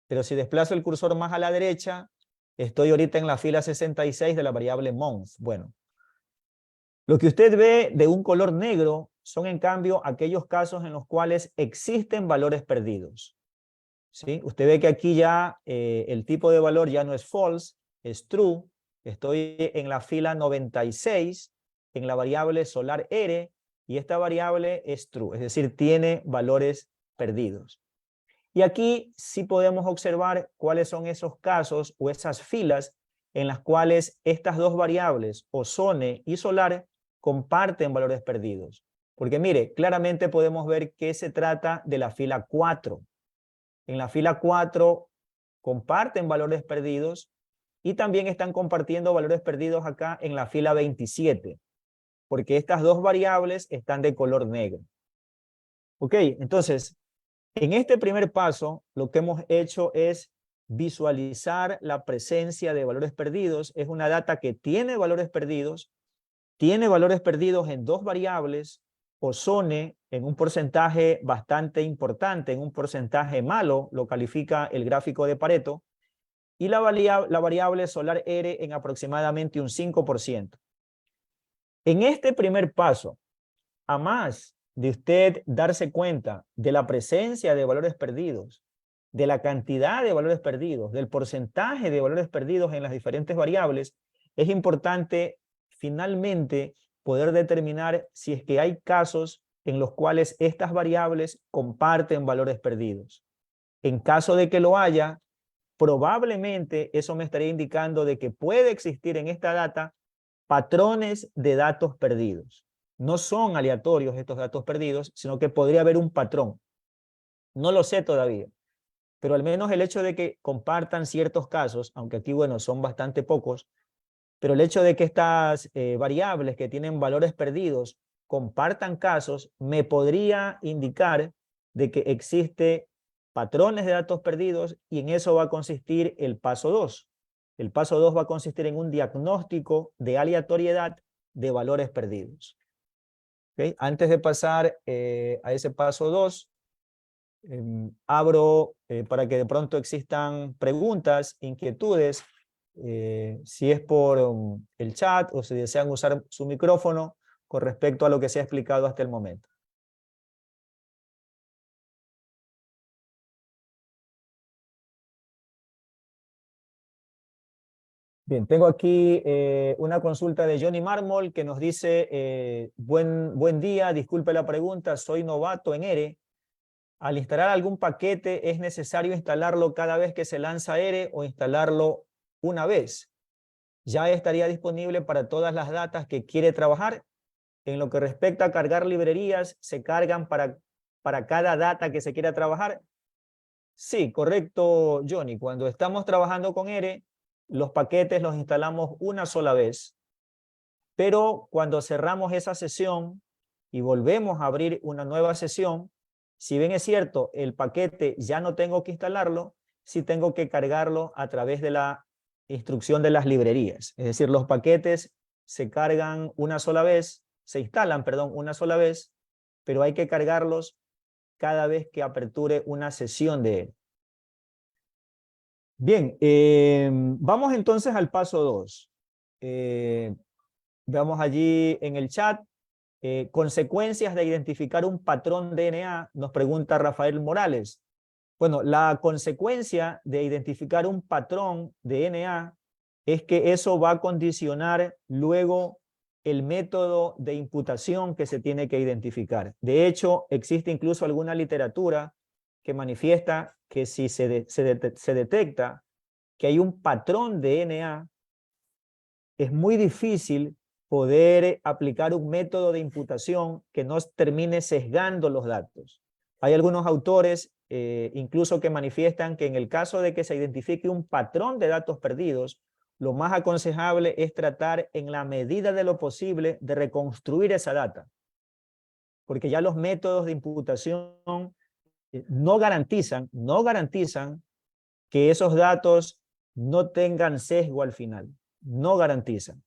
[SPEAKER 3] Pero si desplazo el cursor más a la derecha, estoy ahorita en la fila 66 de la variable month. Bueno, lo que usted ve de un color negro son en cambio aquellos casos en los cuales existen valores perdidos. ¿Sí? Usted ve que aquí ya el tipo de valor ya no es false, es true. Estoy en la fila 96, en la variable solar R, y esta variable es true, es decir, tiene valores perdidos. Y aquí sí podemos observar cuáles son esos casos o esas filas en las cuales estas dos variables, ozone y solar, comparten valores perdidos. Porque mire, claramente podemos ver que se trata de la fila 4. En la fila 4 comparten valores perdidos y también están compartiendo valores perdidos acá en la fila 27, porque estas dos variables están de color negro. Ok, entonces, en este primer paso, lo que hemos hecho es visualizar la presencia de valores perdidos. Es una data que tiene valores perdidos en dos variables, ozone en un porcentaje bastante importante, en un porcentaje malo, lo califica el gráfico de Pareto, y la variable solar R en aproximadamente un 5%. En este primer paso, a más de usted darse cuenta de la presencia de valores perdidos, de la cantidad de valores perdidos, del porcentaje de valores perdidos en las diferentes variables, es importante finalmente poder determinar si es que hay casos en los cuales estas variables comparten valores perdidos. En caso de que lo haya, probablemente eso me estaría indicando de que puede existir en esta data patrones de datos perdidos. No son aleatorios estos datos perdidos, sino que podría haber un patrón. No lo sé todavía, pero al menos el hecho de que compartan ciertos casos, aunque aquí, bueno, son bastante pocos, pero el hecho de que estas variables que tienen valores perdidos compartan casos, me podría indicar de que existe patrones de datos perdidos y en eso va a consistir el paso 2. El paso 2 va a consistir en un diagnóstico de aleatoriedad de valores perdidos. ¿Okay? Antes de pasar a ese paso 2, abro para que de pronto existan preguntas, inquietudes, si es por el chat o si desean usar su micrófono con respecto a lo que se ha explicado hasta el momento. Bien, tengo aquí una consulta de Johnny Mármol que nos dice, buen día, disculpe la pregunta, soy novato en ERE. Al instalar algún paquete, ¿es necesario instalarlo cada vez que se lanza ERE o instalarlo una vez? Ya estaría disponible para todas las datas que quiere trabajar. En lo que respecta a cargar librerías, ¿se cargan para cada data que se quiera trabajar? Sí, correcto, Johnny. Cuando estamos trabajando con ERE, los paquetes los instalamos una sola vez, pero cuando cerramos esa sesión y volvemos a abrir una nueva sesión, si bien es cierto, el paquete ya no tengo que instalarlo, sí tengo que cargarlo a través de la instrucción de las librerías. Es decir, los paquetes se cargan una sola vez, se instalan, perdón, una sola vez, pero hay que cargarlos cada vez que aperture una sesión de él. Bien, vamos entonces al paso 2. Veamos allí en el chat, consecuencias de identificar un patrón DNA, nos pregunta Rafael Morales. Bueno, la consecuencia de identificar un patrón DNA es que eso va a condicionar luego el método de imputación que se tiene que identificar. De hecho, existe incluso alguna literatura que manifiesta que si se detecta que hay un patrón de DNA, es muy difícil poder aplicar un método de imputación que no termine sesgando los datos. Hay algunos autores incluso que manifiestan que en el caso de que se identifique un patrón de datos perdidos, lo más aconsejable es tratar en la medida de lo posible de reconstruir esa data, porque ya los métodos de imputación no garantizan que esos datos no tengan sesgo al final, no garantizan.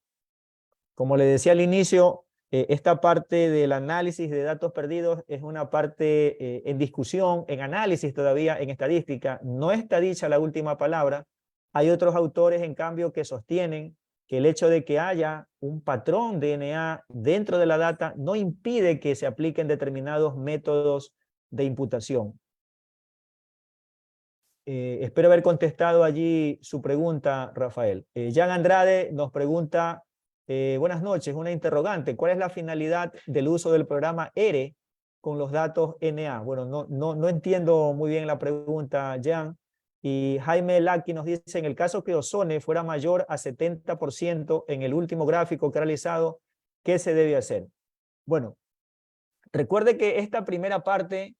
[SPEAKER 3] Como le decía al inicio, esta parte del análisis de datos perdidos es una parte en discusión, en análisis todavía, en estadística. No está dicha la última palabra. Hay otros autores, en cambio, que sostienen que el hecho de que haya un patrón DNA dentro de la data no impide que se apliquen determinados métodos de imputación. Espero haber contestado allí su pregunta, Rafael. Jan Andrade nos pregunta, buenas noches, una interrogante. ¿Cuál es la finalidad del uso del programa ERE con los datos NA? Bueno, no entiendo muy bien la pregunta, Jan. Y Jaime Laki nos dice, en el caso que Ozone fuera mayor a 70% en el último gráfico que ha realizado, ¿qué se debe hacer? Bueno, recuerde que esta primera parte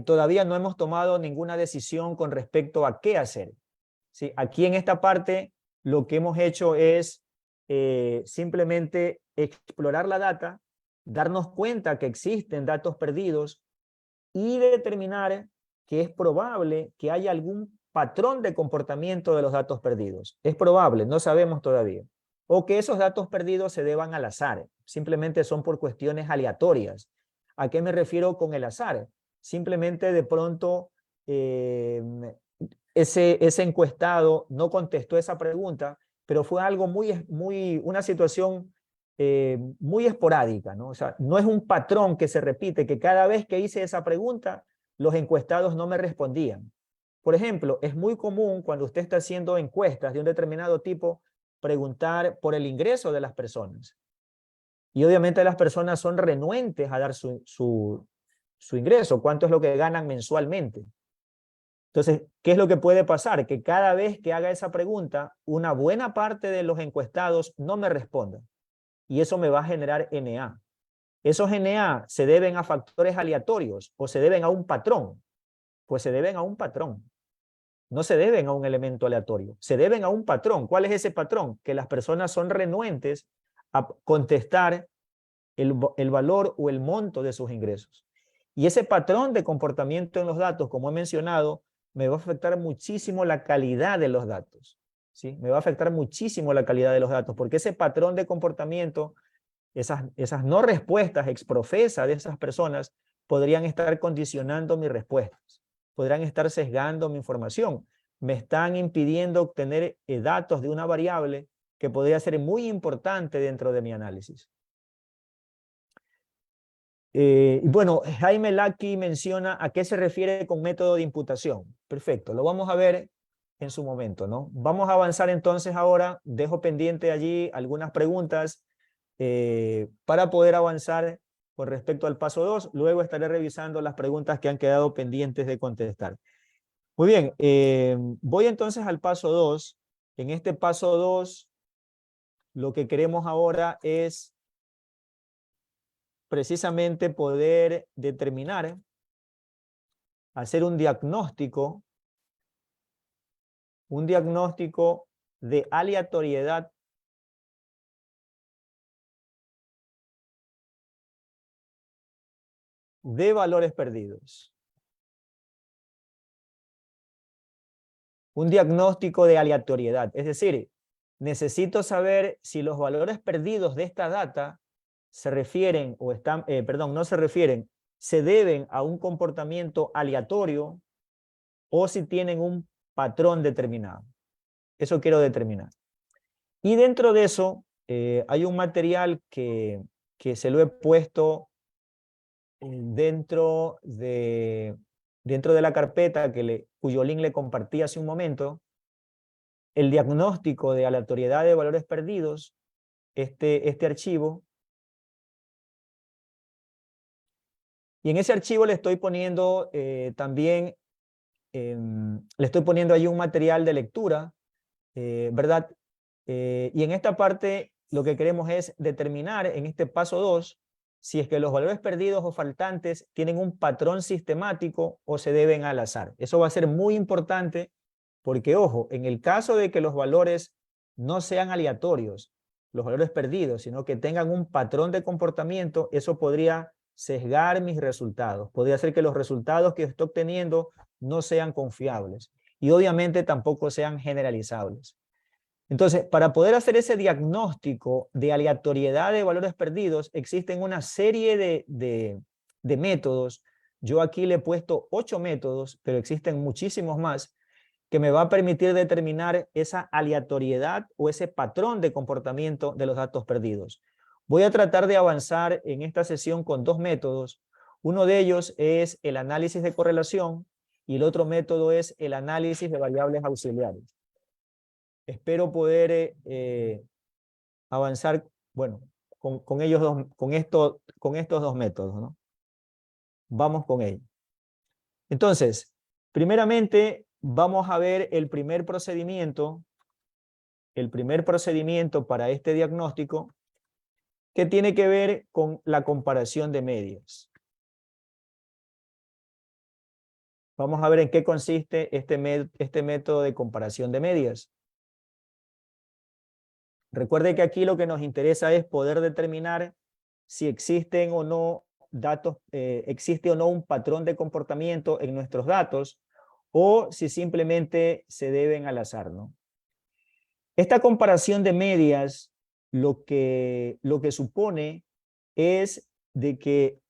[SPEAKER 3] todavía no hemos tomado ninguna decisión con respecto a qué hacer. ¿Sí? Aquí en esta parte lo que hemos hecho es simplemente explorar la data, darnos cuenta que existen datos perdidos y determinar que es probable que haya algún patrón de comportamiento de los datos perdidos. Es probable, no sabemos todavía. O que esos datos perdidos se deban al azar, simplemente son por cuestiones aleatorias. ¿A qué me refiero con el azar? Simplemente de pronto ese encuestado no contestó esa pregunta, pero fue algo una situación muy esporádica, ¿no? O sea, no es un patrón que se repite, que cada vez que hice esa pregunta, los encuestados no me respondían. Por ejemplo, es muy común cuando usted está haciendo encuestas de un determinado tipo, preguntar por el ingreso de las personas. Y obviamente las personas son renuentes a dar su ingreso, cuánto es lo que ganan mensualmente. Entonces, ¿qué es lo que puede pasar? Que cada vez que haga esa pregunta, una buena parte de los encuestados no me respondan. Y eso me va a generar NA. ¿Esos NA se deben a factores aleatorios o se deben a un patrón? Pues se deben a un patrón. No se deben a un elemento aleatorio. Se deben a un patrón. ¿Cuál es ese patrón? Que las personas son renuentes a contestar el valor o el monto de sus ingresos. Y ese patrón de comportamiento en los datos, como he mencionado, me va a afectar muchísimo la calidad de los datos. ¿Sí? Me va a afectar muchísimo la calidad de los datos, porque ese patrón de comportamiento, esas no respuestas exprofesas de esas personas, podrían estar condicionando mis respuestas, podrían estar sesgando mi información, me están impidiendo obtener datos de una variable que podría ser muy importante dentro de mi análisis. Bueno, Jaime Laki menciona a qué se refiere con método de imputación. Perfecto, lo vamos a ver en su momento, ¿no? Vamos a avanzar entonces ahora. Dejo pendiente allí algunas preguntas para poder avanzar con respecto al paso 2. Luego estaré revisando las preguntas que han quedado pendientes de contestar. Muy bien, voy entonces al paso 2. En este paso 2, lo que queremos ahora es precisamente poder determinar, hacer un diagnóstico de aleatoriedad de valores perdidos. Un diagnóstico de aleatoriedad, es decir, necesito saber si los valores perdidos de esta data se refieren o están, no se refieren, se deben a un comportamiento aleatorio o si tienen un patrón determinado. Eso quiero determinar. Y dentro de eso hay un material que se lo he puesto dentro de la carpeta cuyo link le compartí hace un momento, el diagnóstico de aleatoriedad de valores perdidos, este archivo. Y en ese archivo le estoy poniendo también, le estoy poniendo ahí un material de lectura, ¿verdad? Y en esta parte lo que queremos es determinar en este paso 2 si es que los valores perdidos o faltantes tienen un patrón sistemático o se deben al azar. Eso va a ser muy importante porque, ojo, en el caso de que los valores no sean aleatorios, los valores perdidos, sino que tengan un patrón de comportamiento, eso podría sesgar mis resultados. Podría hacer que los resultados que estoy obteniendo no sean confiables y obviamente tampoco sean generalizables. Entonces, para poder hacer ese diagnóstico de aleatoriedad de valores perdidos, existen una serie de métodos. Yo aquí le he puesto 8 métodos, pero existen muchísimos más que me va a permitir determinar esa aleatoriedad o ese patrón de comportamiento de los datos perdidos. Voy a tratar de avanzar en esta sesión con 2 métodos. Uno de ellos es el análisis de correlación y el otro método es el análisis de variables auxiliares. Espero poder avanzar, bueno, con estos 2 métodos, ¿no? Vamos con ellos. Entonces, primeramente vamos a ver el primer procedimiento para este diagnóstico, que tiene que ver con la comparación de medias. Vamos a ver en qué consiste este método de comparación de medias. Recuerde que aquí lo que nos interesa es poder determinar si existen o no datos, existe o no un patrón de comportamiento en nuestros datos o si simplemente se deben al azar, ¿no? Esta comparación de medias lo que supone es de que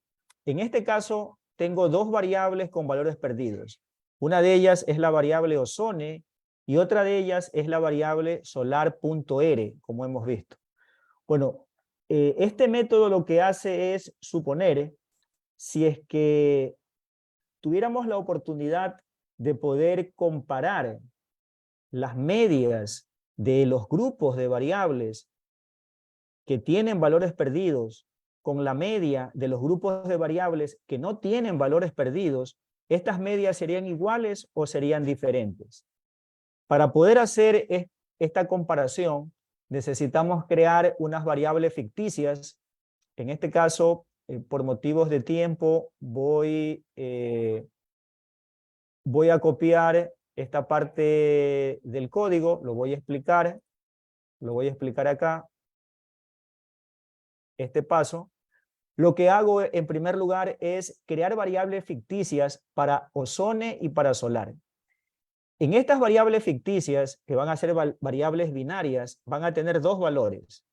[SPEAKER 3] en este caso tengo 2 variables con valores perdidos. Una de ellas es la variable ozone y otra de ellas es la variable solar.r, como hemos visto. Bueno, este método lo que hace es suponer, si es que tuviéramos la oportunidad de poder comparar las medias de los grupos de variables que tienen valores perdidos con la media de los grupos de variables que no tienen valores perdidos, ¿estas medias serían iguales o serían diferentes? Para poder hacer esta comparación, necesitamos crear unas variables ficticias. En este caso, por motivos de tiempo, voy a copiar esta parte del código, lo voy a explicar acá, este paso. Lo que hago en primer lugar es crear variables ficticias para ozone y para solar. En estas variables ficticias, que van a ser variables binarias, van a tener 2 valores.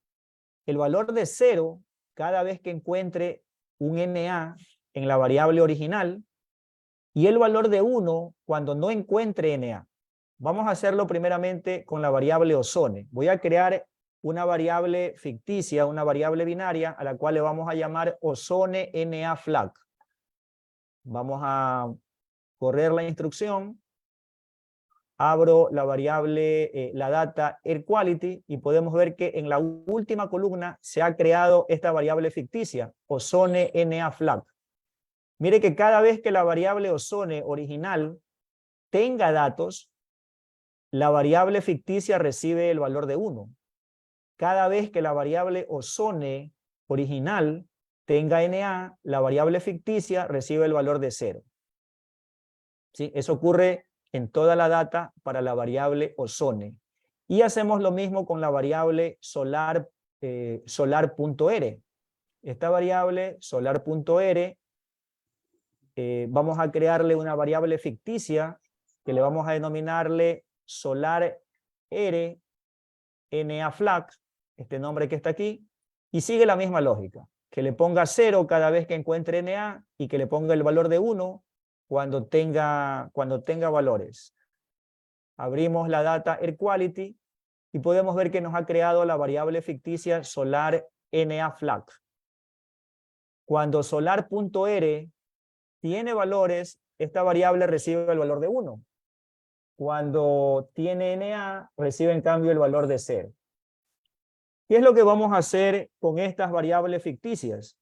[SPEAKER 3] El valor de 0 cada vez que encuentre un NA en la variable original y el valor de 1 cuando no encuentre NA. Vamos a hacerlo primeramente con la variable ozone. Voy a crear una variable ficticia, una variable binaria, a la cual le vamos a llamar ozone NA flag. Vamos a correr la instrucción. abro la variable, la data air quality, y podemos ver que en la última columna se ha creado esta variable ficticia, ozone NA flag. Mire que cada vez que la variable ozone original tenga datos, la variable ficticia recibe el valor de 1. Cada vez que la variable ozone original tenga NA, la variable ficticia recibe el valor de 0. ¿Sí? Eso ocurre en toda la data para la variable ozone. Y hacemos lo mismo con la variable solar, solar.r. Esta variable solar.r, vamos a crearle una variable ficticia que le vamos a denominarle solar r NA flag, este nombre que está aquí, y sigue la misma lógica, que le ponga 0 cada vez que encuentre NA y que le ponga el valor de 1 cuando tenga valores. Abrimos la data air quality y podemos ver que nos ha creado la variable ficticia solar NA flag. Cuando solar.r tiene valores, esta variable recibe el valor de 1. Cuando tiene NA, recibe en cambio el valor de 0. ¿Qué es lo que vamos a hacer con estas variables ficticias?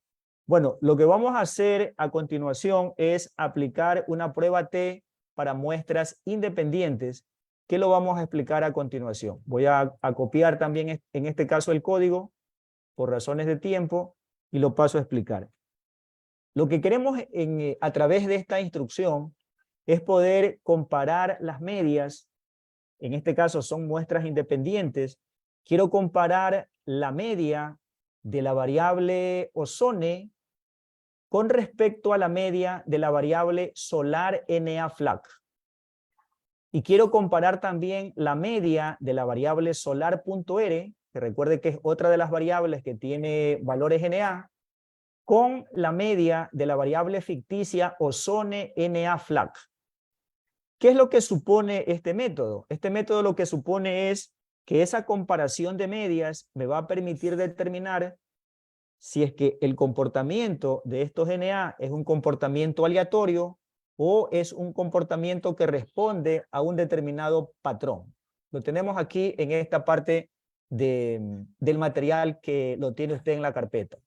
[SPEAKER 3] Bueno, lo que vamos a hacer a continuación es aplicar una prueba T para muestras independientes, que lo vamos a explicar a continuación. Voy a copiar también en este caso el código por razones de tiempo y lo paso a explicar. Lo que queremos a través de esta instrucción es poder comparar las medias. En este caso son muestras independientes. Quiero comparar la media de la variable ozone con respecto a la media de la variable solar NA flag. Y quiero comparar también la media de la variable solar.r, que recuerde que es otra de las variables que tiene valores NA, con la media de la variable ficticia ozone NA flag. ¿Qué es lo que supone este método? Este método lo que supone es que esa comparación de medias me va a permitir determinar si es que el comportamiento de estos NA es un comportamiento aleatorio o es un comportamiento que responde a un determinado patrón. Lo tenemos aquí en esta parte del material que lo tiene usted en la carpeta.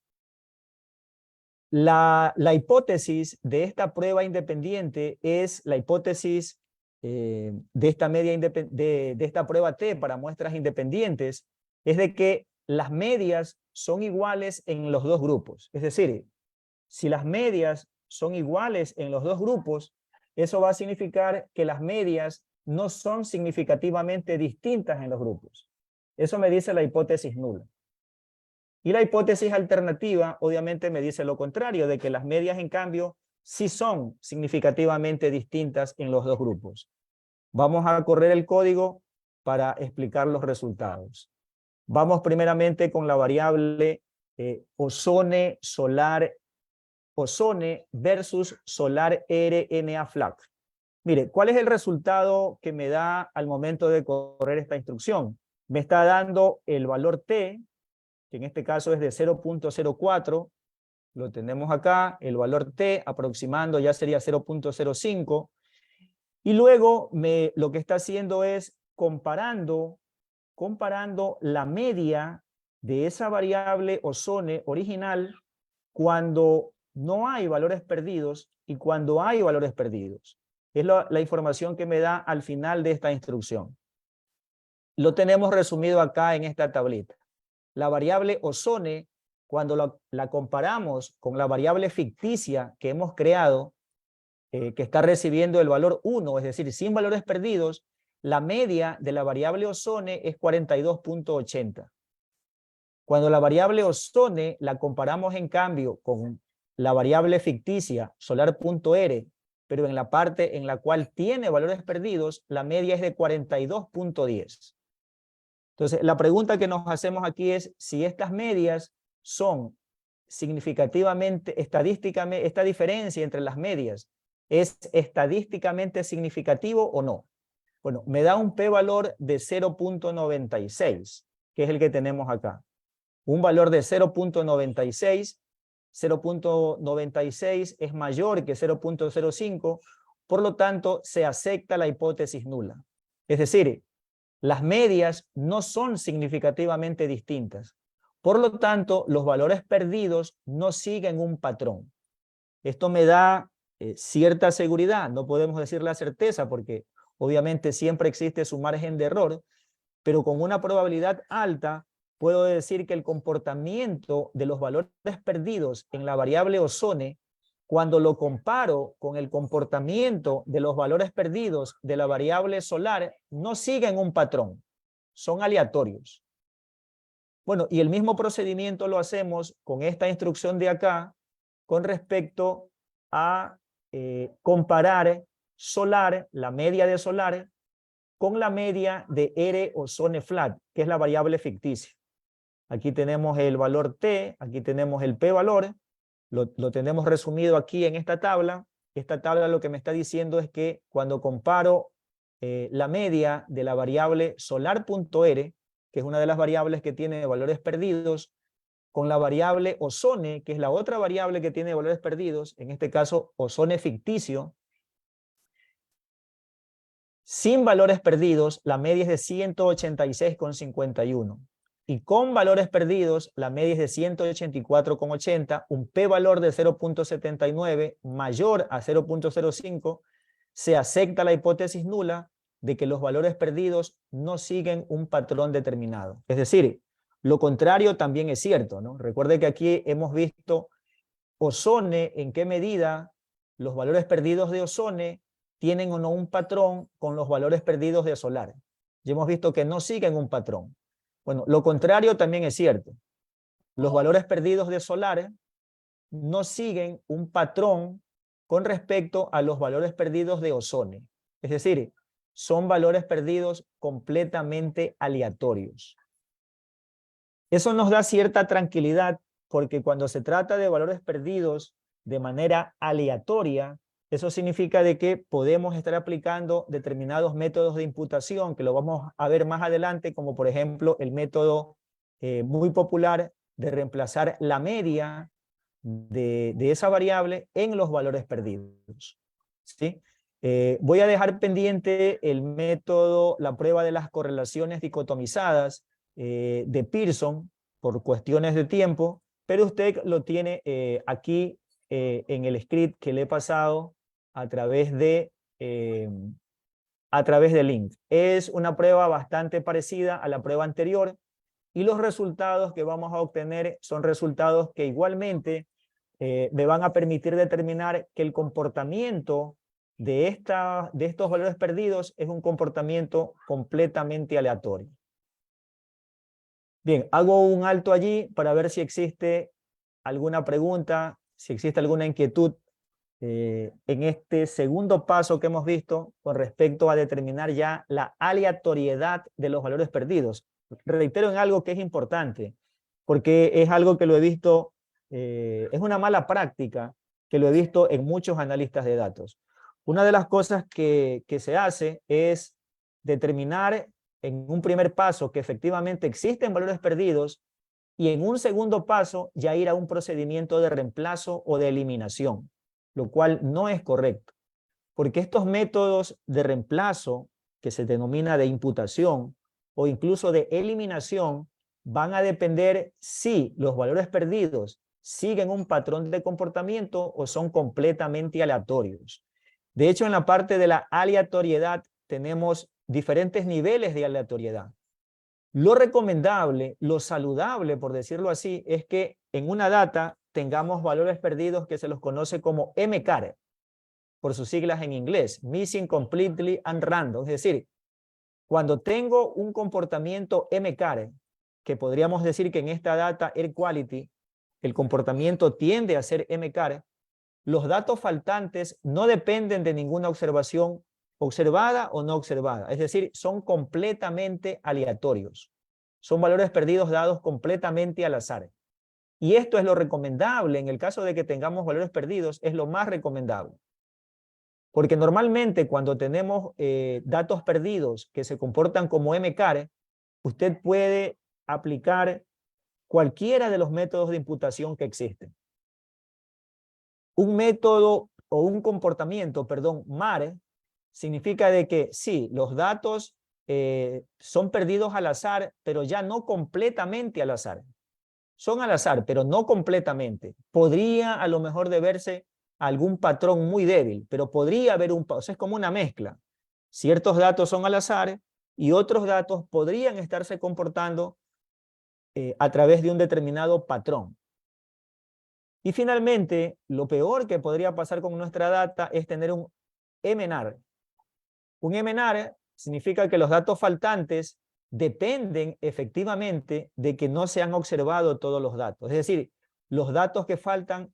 [SPEAKER 3] La hipótesis de esta prueba independiente es la hipótesis de esta media de esta prueba T para muestras independientes, es de que las medias son iguales en los dos grupos. Es decir, si las medias son iguales en los dos grupos, eso va a significar que las medias no son significativamente distintas en los grupos. Eso me dice la hipótesis nula. Y la hipótesis alternativa obviamente me dice lo contrario, de que las medias en cambio sí son significativamente distintas en los dos grupos. Vamos a correr el código para explicar los resultados. Vamos primeramente con la variable ozone versus solar RNA flag. Mire, ¿cuál es el resultado que me da al momento de correr esta instrucción? Me está dando el valor T, que en este caso es de 0.04, lo tenemos acá, el valor T aproximando ya sería 0.05, y luego lo que está haciendo es comparando la media de esa variable ozone original cuando no hay valores perdidos y cuando hay valores perdidos. Es la información que me da al final de esta instrucción. Lo tenemos resumido acá en esta tablita. La variable ozone, cuando la comparamos con la variable ficticia que hemos creado, que está recibiendo el valor 1, es decir, sin valores perdidos, la media de la variable ozone es 42.80. Cuando la variable ozone la comparamos en cambio con la variable ficticia solar.r, pero en la parte en la cual tiene valores perdidos, la media es de 42.10. Entonces, la pregunta que nos hacemos aquí es si estas medias son significativamente, estadísticamente, esta diferencia entre las medias es estadísticamente significativo o no. Bueno, me da un p-valor de 0.96, que es el que tenemos acá. Un valor de 0.96, 0.96 es mayor que 0.05, por lo tanto, se acepta la hipótesis nula. Es decir, las medias no son significativamente distintas. Por lo tanto, los valores perdidos no siguen un patrón. Esto me da cierta seguridad, no podemos decir la certeza porque obviamente siempre existe su margen de error, pero con una probabilidad alta puedo decir que el comportamiento de los valores perdidos en la variable ozone, cuando lo comparo con el comportamiento de los valores perdidos de la variable solar, no siguen un patrón, son aleatorios. Bueno, y el mismo procedimiento lo hacemos con esta instrucción de acá con respecto a comparar solar, la media de solar, con la media de R ozone flat, que es la variable ficticia. Aquí tenemos el valor T, aquí tenemos el P valor, lo tenemos resumido aquí en esta tabla. Esta tabla lo que me está diciendo es que cuando comparo la media de la variable solar.R, que es una de las variables que tiene valores perdidos, con la variable ozone, que es la otra variable que tiene valores perdidos, en este caso ozone ficticio, sin valores perdidos, la media es de 186,51. Y con valores perdidos, la media es de 184,80, un p-valor de 0.79 mayor a 0.05, se acepta la hipótesis nula de que los valores perdidos no siguen un patrón determinado. Es decir, lo contrario también es cierto, ¿no? Recuerde que aquí hemos visto ozone, en qué medida los valores perdidos de ozone tienen o no un patrón con los valores perdidos de solar. Ya hemos visto que no siguen un patrón. Bueno, lo contrario también es cierto. Los valores perdidos de solar no siguen un patrón con respecto a los valores perdidos de ozone. Es decir, son valores perdidos completamente aleatorios. Eso nos da cierta tranquilidad porque cuando se trata de valores perdidos de manera aleatoria, eso significa de que podemos estar aplicando determinados métodos de imputación, que lo vamos a ver más adelante, como por ejemplo el método muy popular de reemplazar la media de esa variable en los valores perdidos. ¿Sí? Voy a dejar pendiente el método, la prueba de las correlaciones dicotomizadas de Pearson por cuestiones de tiempo, pero usted lo tiene aquí en el script que le he pasado a través de link. Es una prueba bastante parecida a la prueba anterior y los resultados que vamos a obtener son resultados que igualmente me van a permitir determinar que el comportamiento de estos valores perdidos es un comportamiento completamente aleatorio. Bien, hago un alto allí para ver si existe alguna pregunta, si existe alguna inquietud en este segundo paso que hemos visto con respecto a determinar ya la aleatoriedad de los valores perdidos. Reitero en algo que es importante, porque es algo que lo he visto, es una mala práctica que lo he visto en muchos analistas de datos. Una de las cosas que se hace es determinar en un primer paso que efectivamente existen valores perdidos y en un segundo paso ya ir a un procedimiento de reemplazo o de eliminación, lo cual no es correcto, porque estos métodos de reemplazo que se denomina de imputación o incluso de eliminación van a depender si los valores perdidos siguen un patrón de comportamiento o son completamente aleatorios. De hecho, en la parte de la aleatoriedad tenemos diferentes niveles de aleatoriedad. Lo recomendable, lo saludable, por decirlo así, es que en una data tengamos valores perdidos que se los conoce como MCAR, por sus siglas en inglés, Missing Completely and Random. Es decir, cuando tengo un comportamiento MCAR, que podríamos decir que en esta data Air Quality, el comportamiento tiende a ser MCAR, los datos faltantes no dependen de ninguna observación observada o no observada. Es decir, son completamente aleatorios. Son valores perdidos dados completamente al azar. Y esto es lo recomendable. En el caso de que tengamos valores perdidos, es lo más recomendable. Porque normalmente cuando tenemos datos perdidos que se comportan como MCAR, usted puede aplicar cualquiera de los métodos de imputación que existen. Un método o un comportamiento, perdón, MAR, significa de que sí, los datos son perdidos al azar, pero ya no completamente al azar. Son al azar, pero no completamente. Podría a lo mejor deberse a algún patrón muy débil, pero podría haber o sea, es como una mezcla. Ciertos datos son al azar y otros datos podrían estarse comportando a través de un determinado patrón. Y finalmente, lo peor que podría pasar con nuestra data es tener un MNAR. Un MNAR significa que los datos faltantes dependen efectivamente de que no se han observado todos los datos. Es decir, los datos que faltan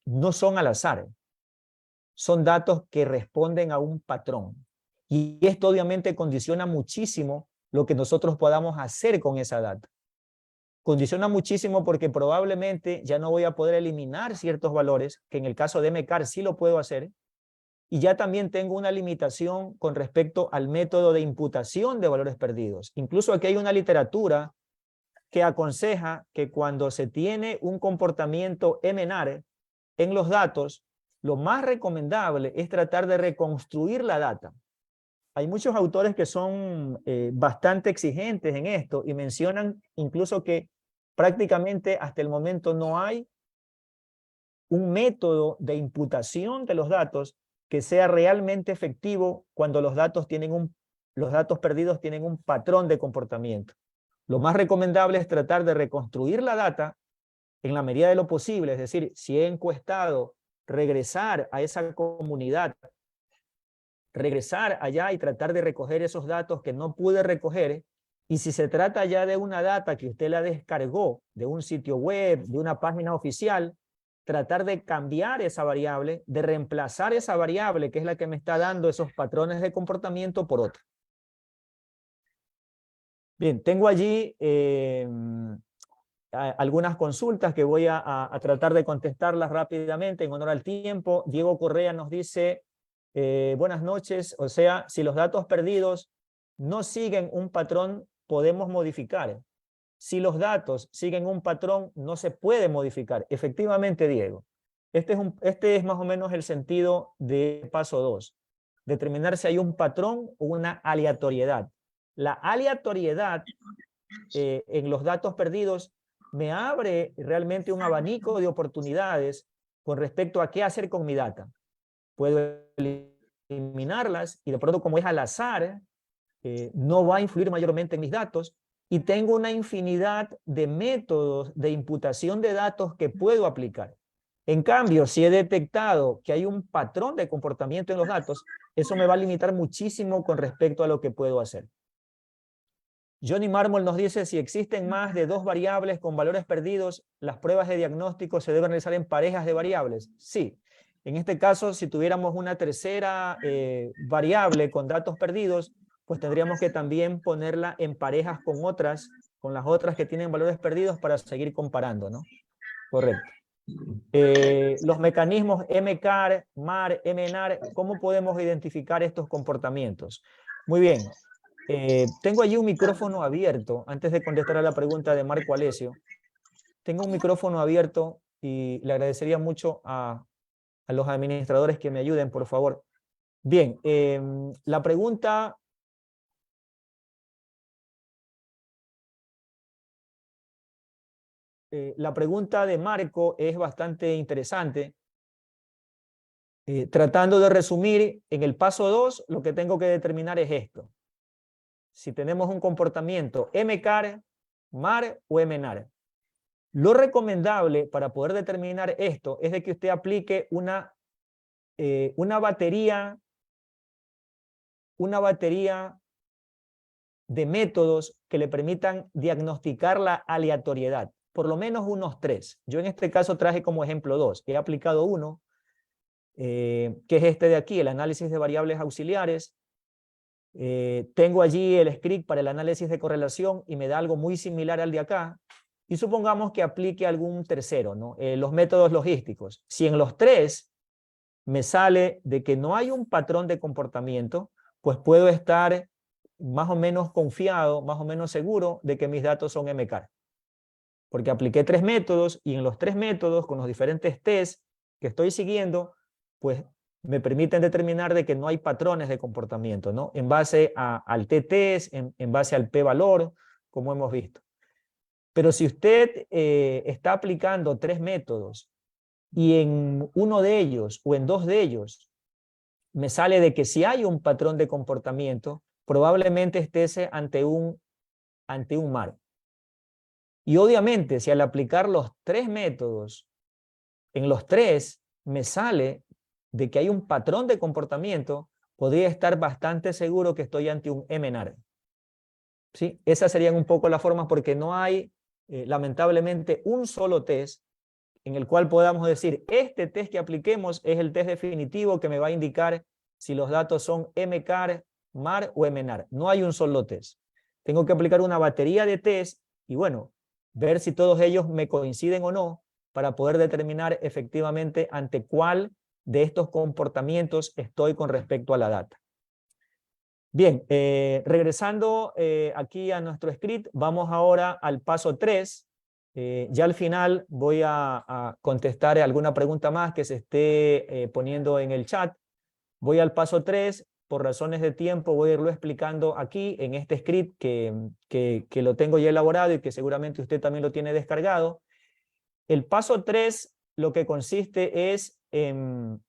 [SPEAKER 3] no son al azar. Son datos que responden a un patrón. Y esto obviamente condiciona muchísimo lo que nosotros podamos hacer con esa data. Condiciona muchísimo porque probablemente ya no voy a poder eliminar ciertos valores, que en el caso de MCAR sí lo puedo hacer, y ya también tengo una limitación con respecto al método de imputación de valores perdidos. Incluso aquí hay una literatura que aconseja que cuando se tiene un comportamiento MNAR en los datos, lo más recomendable es tratar de reconstruir la data. Hay muchos autores que son bastante exigentes en esto y mencionan incluso que prácticamente hasta el momento no hay un método de imputación de los datos que sea realmente efectivo cuando los datos perdidos tienen un patrón de comportamiento. Lo más recomendable es tratar de reconstruir la data en la medida de lo posible, es decir, si he encuestado, regresar a esa comunidad, regresar allá y tratar de recoger esos datos que no pude recoger, y si se trata ya de una data que usted la descargó de un sitio web, de una página oficial, tratar de cambiar esa variable, de reemplazar esa variable que es la que me está dando esos patrones de comportamiento por otra. Bien, tengo allí algunas consultas que voy a tratar de contestarlas rápidamente en honor al tiempo. Diego Correa nos dice, buenas noches, o sea, si los datos perdidos no siguen un patrón, podemos modificar. Si los datos siguen un patrón, no se puede modificar. Efectivamente, Diego. Este es más o menos el sentido de paso 2. Determinar si hay un patrón o una aleatoriedad. La aleatoriedad en los datos perdidos me abre realmente un abanico de oportunidades con respecto a qué hacer con mi data. Puedo eliminarlas y de pronto, como es al azar, no va a influir mayormente en mis datos, y tengo una infinidad de métodos de imputación de datos que puedo aplicar. En cambio, si he detectado que hay un patrón de comportamiento en los datos, eso me va a limitar muchísimo con respecto a lo que puedo hacer. Johnny Mármol nos dice, si existen más de 2 variables con valores perdidos, ¿las pruebas de diagnóstico se deben realizar en parejas de variables? Sí. En este caso, si tuviéramos una tercera variable con datos perdidos, pues tendríamos que también ponerla en parejas con las otras que tienen valores perdidos para seguir comparando, ¿no? Correcto. Los mecanismos MCAR, MAR, MNAR, ¿cómo podemos identificar estos comportamientos? Muy bien. Tengo allí un micrófono abierto, antes de contestar a la pregunta de Marco Alessio. Tengo un micrófono abierto y le agradecería mucho a los administradores que me ayuden, por favor. Bien, la pregunta... la pregunta de Marco es bastante interesante. Tratando de resumir, en el paso 2, lo que tengo que determinar es esto. Si tenemos un comportamiento MCAR, MAR o MNAR. Lo recomendable para poder determinar esto es de que usted aplique una batería de métodos que le permitan diagnosticar la aleatoriedad. Por lo menos unos 3. Yo en este caso traje como ejemplo 2. He aplicado uno, que es este de aquí, el análisis de variables auxiliares. Tengo allí el script para el análisis de correlación y me da algo muy similar al de acá. Y supongamos que aplique algún tercero, ¿no? Los métodos logísticos. Si en los 3 me sale de que no hay un patrón de comportamiento, pues puedo estar más o menos confiado, más o menos seguro de que mis datos son MCAR. Porque apliqué 3 métodos y en los 3 métodos, con los diferentes tests que estoy siguiendo, pues me permiten determinar de que no hay patrones de comportamiento, ¿no? En base al t-test, en base al p-valor, como hemos visto. Pero si usted está aplicando 3 métodos y en uno de ellos o en 2 de ellos me sale de que si hay un patrón de comportamiento, probablemente estés ante un MAR. Y obviamente, si al aplicar los 3 métodos, en los 3 me sale de que hay un patrón de comportamiento, podría estar bastante seguro que estoy ante un MNAR. ¿Sí? Esas serían un poco las formas, porque no hay, lamentablemente, un solo test en el cual podamos decir, este test que apliquemos es el test definitivo que me va a indicar si los datos son MCAR, MAR o MNAR. No hay un solo test. Tengo que aplicar una batería de test y bueno, ver si todos ellos me coinciden o no para poder determinar efectivamente ante cuál de estos comportamientos estoy con respecto a la data. Bien, regresando aquí a nuestro script, vamos ahora al paso 3. Ya al final voy a contestar alguna pregunta más que se esté poniendo en el chat. Voy al paso 3. Por razones de tiempo voy a irlo explicando aquí en este script que lo tengo ya elaborado y que seguramente usted también lo tiene descargado. El paso 3 lo que consiste es en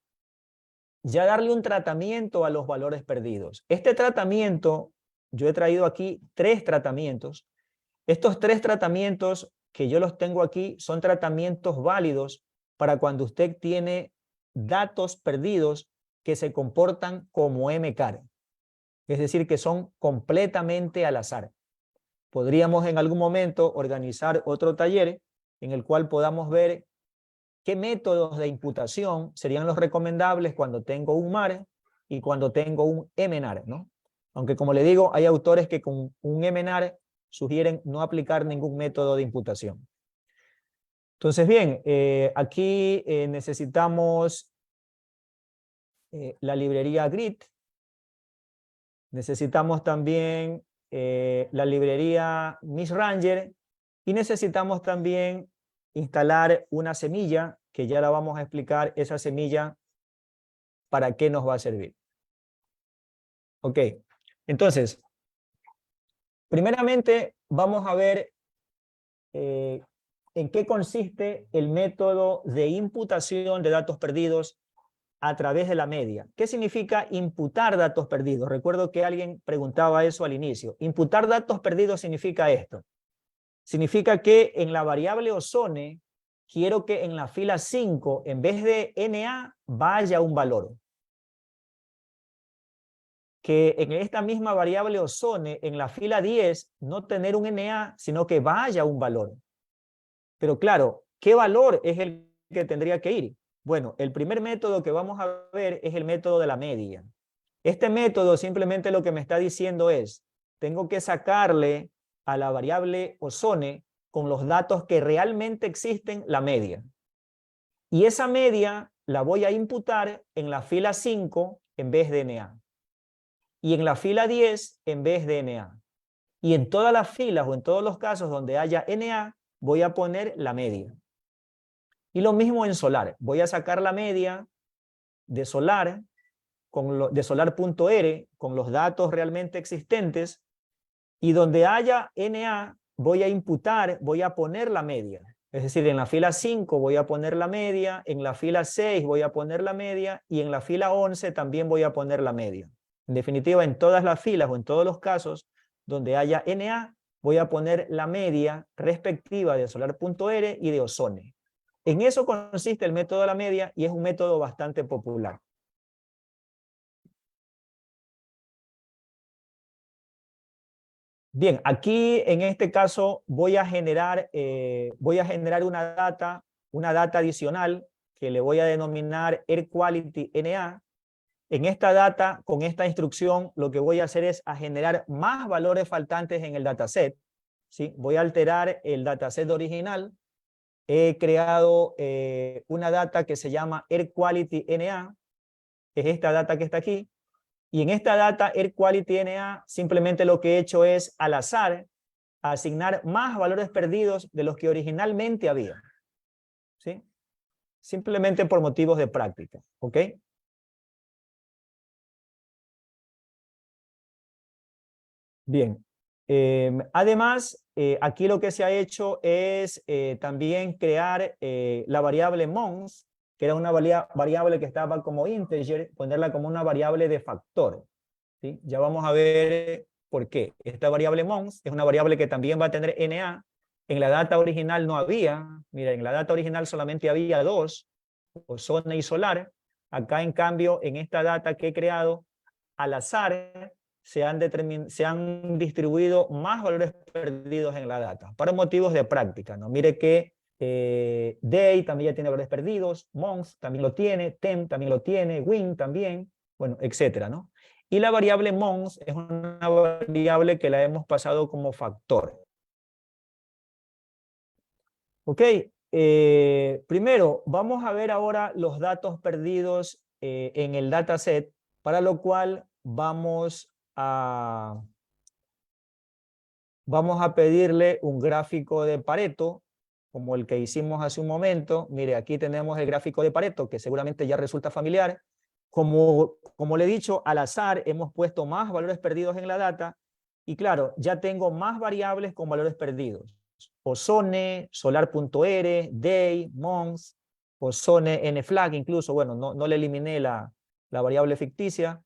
[SPEAKER 3] ya darle un tratamiento a los valores perdidos. Este tratamiento, yo he traído aquí 3 tratamientos. Estos 3 tratamientos que yo los tengo aquí son tratamientos válidos para cuando usted tiene datos perdidos que se comportan como MCAR, es decir, que son completamente al azar. Podríamos en algún momento organizar otro taller en el cual podamos ver qué métodos de imputación serían los recomendables cuando tengo un MAR y cuando tengo un MNAR, ¿no? Aunque como le digo, hay autores que con un MNAR sugieren no aplicar ningún método de imputación. Entonces, bien, aquí necesitamos la librería Grit. Necesitamos también la librería MissRanger y necesitamos también instalar una semilla que ya la vamos a explicar, esa semilla para qué nos va a servir. Ok, entonces, primeramente vamos a ver en qué consiste el método de imputación de datos perdidos a través de la media. ¿Qué significa imputar datos perdidos? Recuerdo que alguien preguntaba eso al inicio. Imputar datos perdidos significa esto. Significa que en la variable ozone quiero que en la fila 5, en vez de NA, vaya un valor. Que en esta misma variable ozone, en la fila 10, no tener un NA, sino que vaya un valor. Pero claro, ¿qué valor es el que tendría que ir? Bueno, el primer método que vamos a ver es el método de la media. Este método simplemente lo que me está diciendo es, tengo que sacarle a la variable ozone con los datos que realmente existen la media. Y esa media la voy a imputar en la fila 5 en vez de NA. Y en la fila 10 en vez de NA. Y en todas las filas o en todos los casos donde haya NA, voy a poner la media. Y lo mismo en solar. Voy a sacar la media de solar, de solar.r, con los datos realmente existentes, y donde haya NA, voy a imputar, voy a poner la media. Es decir, en la fila 5 voy a poner la media, en la fila 6 voy a poner la media, y en la fila 11 también voy a poner la media. En definitiva, en todas las filas o en todos los casos donde haya NA, voy a poner la media respectiva de solar.r y de ozone. En eso consiste el método de la media y es un método bastante popular. Bien, aquí en este caso voy a generar una data adicional que le voy a denominar Air Quality NA. En esta data, con esta instrucción, lo que voy a hacer es a generar más valores faltantes en el dataset. ¿Sí? Voy a alterar el dataset original. He creado una data que se llama Air Quality NA, es esta data que está aquí, y en esta data Air Quality NA simplemente lo que he hecho es al azar asignar más valores perdidos de los que originalmente había, ¿sí? Simplemente por motivos de práctica, ¿ok? Bien. Además, aquí lo que se ha hecho es también crear la variable mons, que era una variable que estaba como integer, ponerla como una variable de factor, ¿sí? Ya vamos a ver por qué. Esta variable mons es una variable que también va a tener NA. En la data original no había. Mira, en la data original solamente había dos, Ozone y Solar. Acá, en cambio, en esta data que he creado, al azar, se han distribuido más valores perdidos en la data, para motivos de práctica, ¿no? Mire que Day también ya tiene valores perdidos, Mons también lo tiene, Temp también lo tiene, Win también, bueno, etcétera, ¿no? Y la variable Mons es una variable que la hemos pasado como factor. Ok, primero vamos a ver ahora los datos perdidos en el dataset, para lo cual vamos a pedirle un gráfico de Pareto, como el que hicimos hace un momento. Mire, aquí tenemos el gráfico de Pareto, que seguramente ya resulta familiar. Como le he dicho, al azar hemos puesto más valores perdidos en la data, y claro, ya tengo más variables con valores perdidos. Ozone, Solar.r, Day, Mons, Ozone, nFlag incluso. Bueno, no le eliminé la variable ficticia,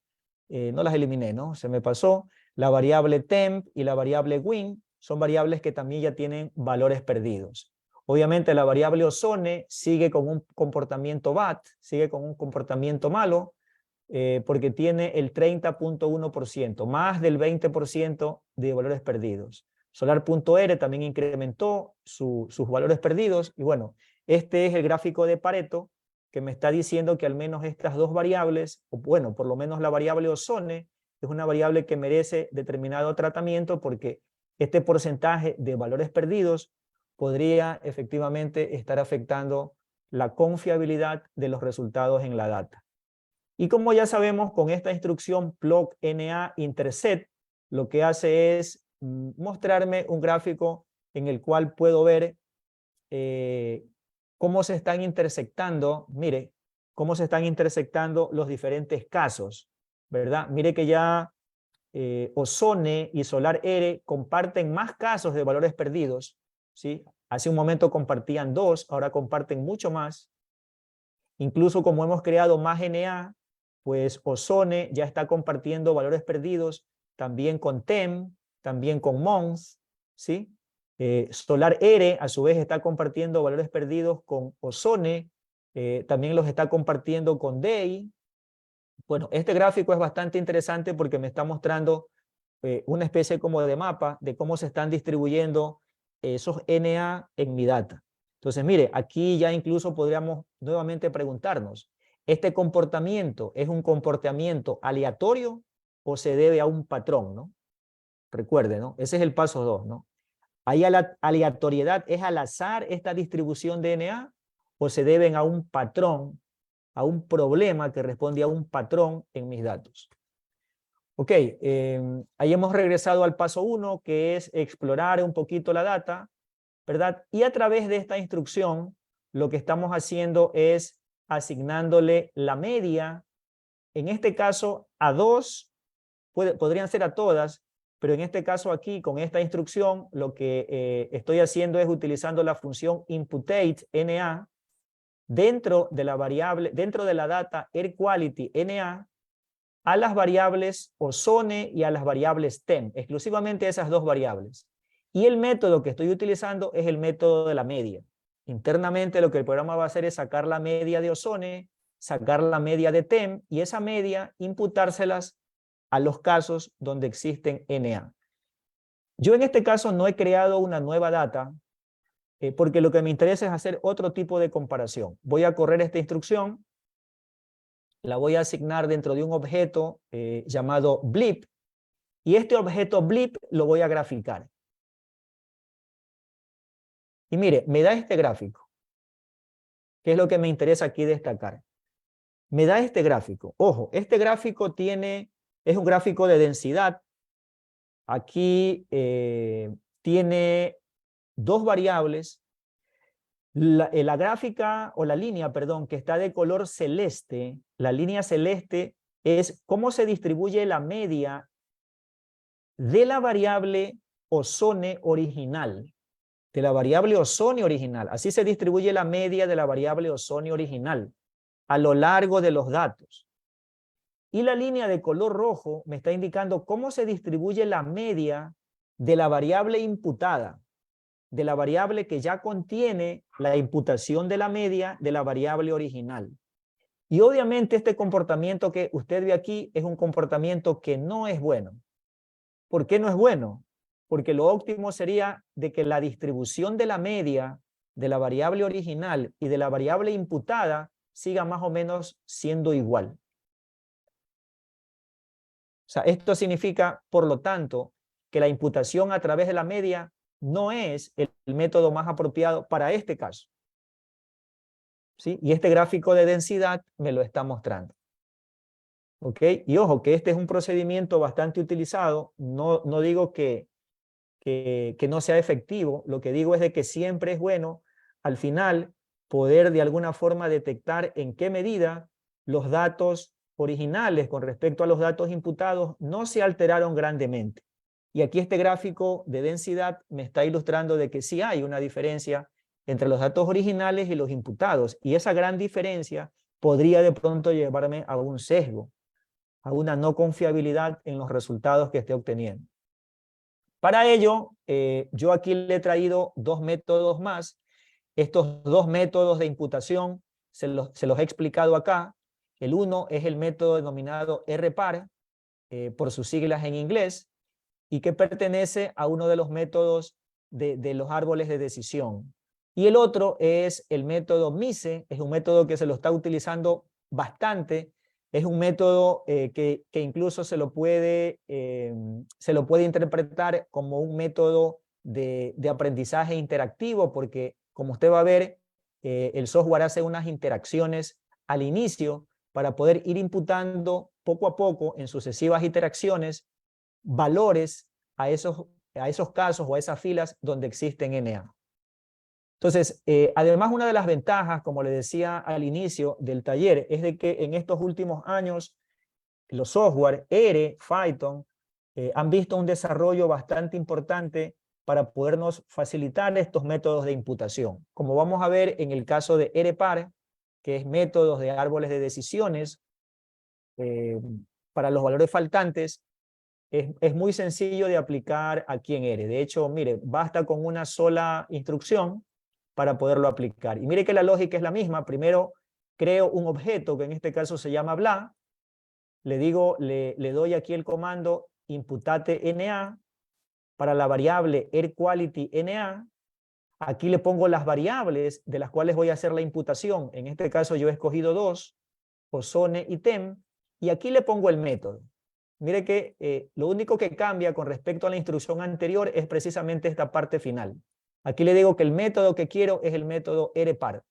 [SPEAKER 3] no las eliminé, ¿no? Se me pasó. La variable temp y la variable win son variables que también ya tienen valores perdidos. Obviamente la variable ozone sigue con un comportamiento bad, sigue con un comportamiento malo, porque tiene el 30.1%, más del 20% de valores perdidos. Solar.r también incrementó sus valores perdidos, y bueno, este es el gráfico de Pareto, que me está diciendo que al menos estas dos variables, o bueno, por lo menos la variable ozone, es una variable que merece determinado tratamiento, porque este porcentaje de valores perdidos podría efectivamente estar afectando la confiabilidad de los resultados en la data. Y como ya sabemos, con esta instrucción plot_na intercept, lo que hace es mostrarme un gráfico en el cual puedo ver cómo se están intersectando, mire, cómo se están intersectando los diferentes casos, ¿verdad? Mire que ya Ozone y Solar.r comparten más casos de valores perdidos, ¿sí? Hace un momento compartían 2, ahora comparten mucho más. Incluso como hemos creado más NA, pues Ozone ya está compartiendo valores perdidos también con TEM, también con Mons, ¿sí? Solar.r a su vez está compartiendo valores perdidos con Ozone, también los está compartiendo con Day. Bueno, este gráfico es bastante interesante porque me está mostrando una especie como de mapa de cómo se están distribuyendo esos NA en mi data. Entonces, mire, aquí ya incluso podríamos nuevamente preguntarnos, ¿este comportamiento es un comportamiento aleatorio o se debe a un patrón, ¿no? Recuerde, ¿no? Ese es el paso 2, ¿no? ¿Hay aleatoriedad, es al azar esta distribución de NA, o se deben a un patrón, a un problema que responde a un patrón en mis datos? Ok, ahí hemos regresado al paso 1, que es explorar un poquito la data, ¿verdad? Y a través de esta instrucción, lo que estamos haciendo es asignándole la media, en este caso a 2, podrían ser a todas, pero en este caso aquí, con esta instrucción, lo que estoy haciendo es utilizando la función imputate_na dentro de la variable, dentro de la data airQuality_na, a las variables ozone y a las variables temp, exclusivamente esas dos variables. Y el método que estoy utilizando es el método de la media. Internamente lo que el programa va a hacer es sacar la media de ozone, sacar la media de temp, y esa media imputárselas a los casos donde existen NA. Yo en este caso no he creado una nueva data, porque lo que me interesa es hacer otro tipo de comparación. Voy a correr esta instrucción, la voy a asignar dentro de un objeto llamado blip, y este objeto blip lo voy a graficar. Y mire, me da este gráfico, que es lo que me interesa aquí destacar. Me da este gráfico. Ojo, este gráfico es un gráfico de densidad. Aquí tiene dos variables. La gráfica, o la línea, perdón, que está de color celeste, la línea celeste es cómo se distribuye la media de la variable Ozone original. De la variable Ozone original. Así se distribuye la media de la variable Ozone original a lo largo de los datos. Y la línea de color rojo me está indicando cómo se distribuye la media de la variable imputada, de la variable que ya contiene la imputación de la media de la variable original. Y obviamente este comportamiento que usted ve aquí es un comportamiento que no es bueno. ¿Por qué no es bueno? Porque lo óptimo sería de que la distribución de la media de la variable original y de la variable imputada siga más o menos siendo igual. O sea, esto significa, por lo tanto, que la imputación a través de la media no es el método más apropiado para este caso. ¿Sí? Y este gráfico de densidad me lo está mostrando. ¿Ok? Y ojo, que este es un procedimiento bastante utilizado. No digo que no sea efectivo. Lo que digo es de que siempre es bueno, al final, poder de alguna forma detectar en qué medida los datos originales con respecto a los datos imputados no se alteraron grandemente. Y aquí este gráfico de densidad me está ilustrando de que sí hay una diferencia entre los datos originales y los imputados. Y esa gran diferencia podría de pronto llevarme a un sesgo, a una no confiabilidad en los resultados que esté obteniendo. Para ello, yo aquí le he traído dos métodos más. Estos dos métodos de imputación se los he explicado acá. El uno es el método denominado RPAR, por sus siglas en inglés, y que pertenece a uno de los métodos de los árboles de decisión. Y el otro es el método MISE, es un método que se lo está utilizando bastante. Es un método que incluso se lo puede interpretar como un método de aprendizaje interactivo, porque como usted va a ver, el software hace unas interacciones al inicio para poder ir imputando poco a poco en sucesivas interacciones valores a esos casos o a esas filas donde existen NA. Entonces, además, una de las ventajas, como le decía al inicio del taller, es de que en estos últimos años los software R, Python, han visto un desarrollo bastante importante para podernos facilitar estos métodos de imputación. Como vamos a ver en el caso de RPAR, que es métodos de árboles de decisiones para los valores faltantes, es muy sencillo de aplicar aquí en R. De hecho, mire, basta con una sola instrucción para poderlo aplicar. Y mire que la lógica es la misma. Primero creo un objeto que en este caso se llama bla. Le doy aquí el comando imputate NA para la variable airQuality NA. Aquí le pongo las variables de las cuales voy a hacer la imputación. En este caso yo he escogido dos, Ozone y Tem, y aquí le pongo el método. Mire que lo único que cambia con respecto a la instrucción anterior es precisamente esta parte final. Aquí le digo que el método que quiero es el método RPAR.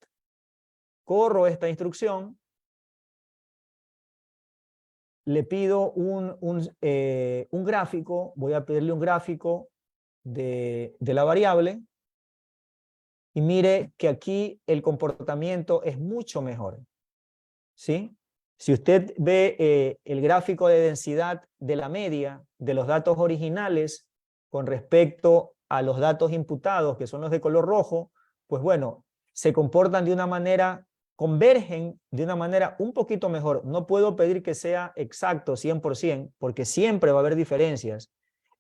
[SPEAKER 3] Corro esta instrucción. Le pido un gráfico. Voy a pedirle un gráfico de la variable. Y mire que aquí el comportamiento es mucho mejor. ¿Sí? Si usted ve el gráfico de densidad de la media de los datos originales con respecto a los datos imputados, que son los de color rojo, pues bueno, se comportan de una manera, convergen de una manera un poquito mejor. No puedo pedir que sea exacto 100%, porque siempre va a haber diferencias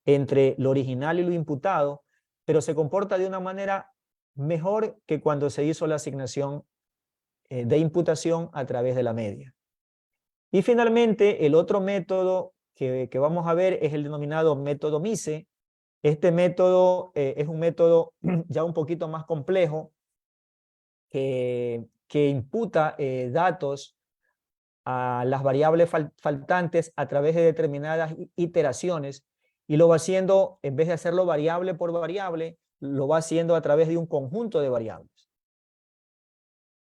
[SPEAKER 3] entre lo original y lo imputado, pero se comporta de una manera mejor que cuando se hizo la asignación de imputación a través de la media. Y finalmente, el otro método que vamos a ver es el denominado método MISE. Este método es un método ya un poquito más complejo que imputa datos a las variables faltantes a través de determinadas iteraciones, y lo va haciendo, en vez de hacerlo variable por variable, lo va haciendo a través de un conjunto de variables.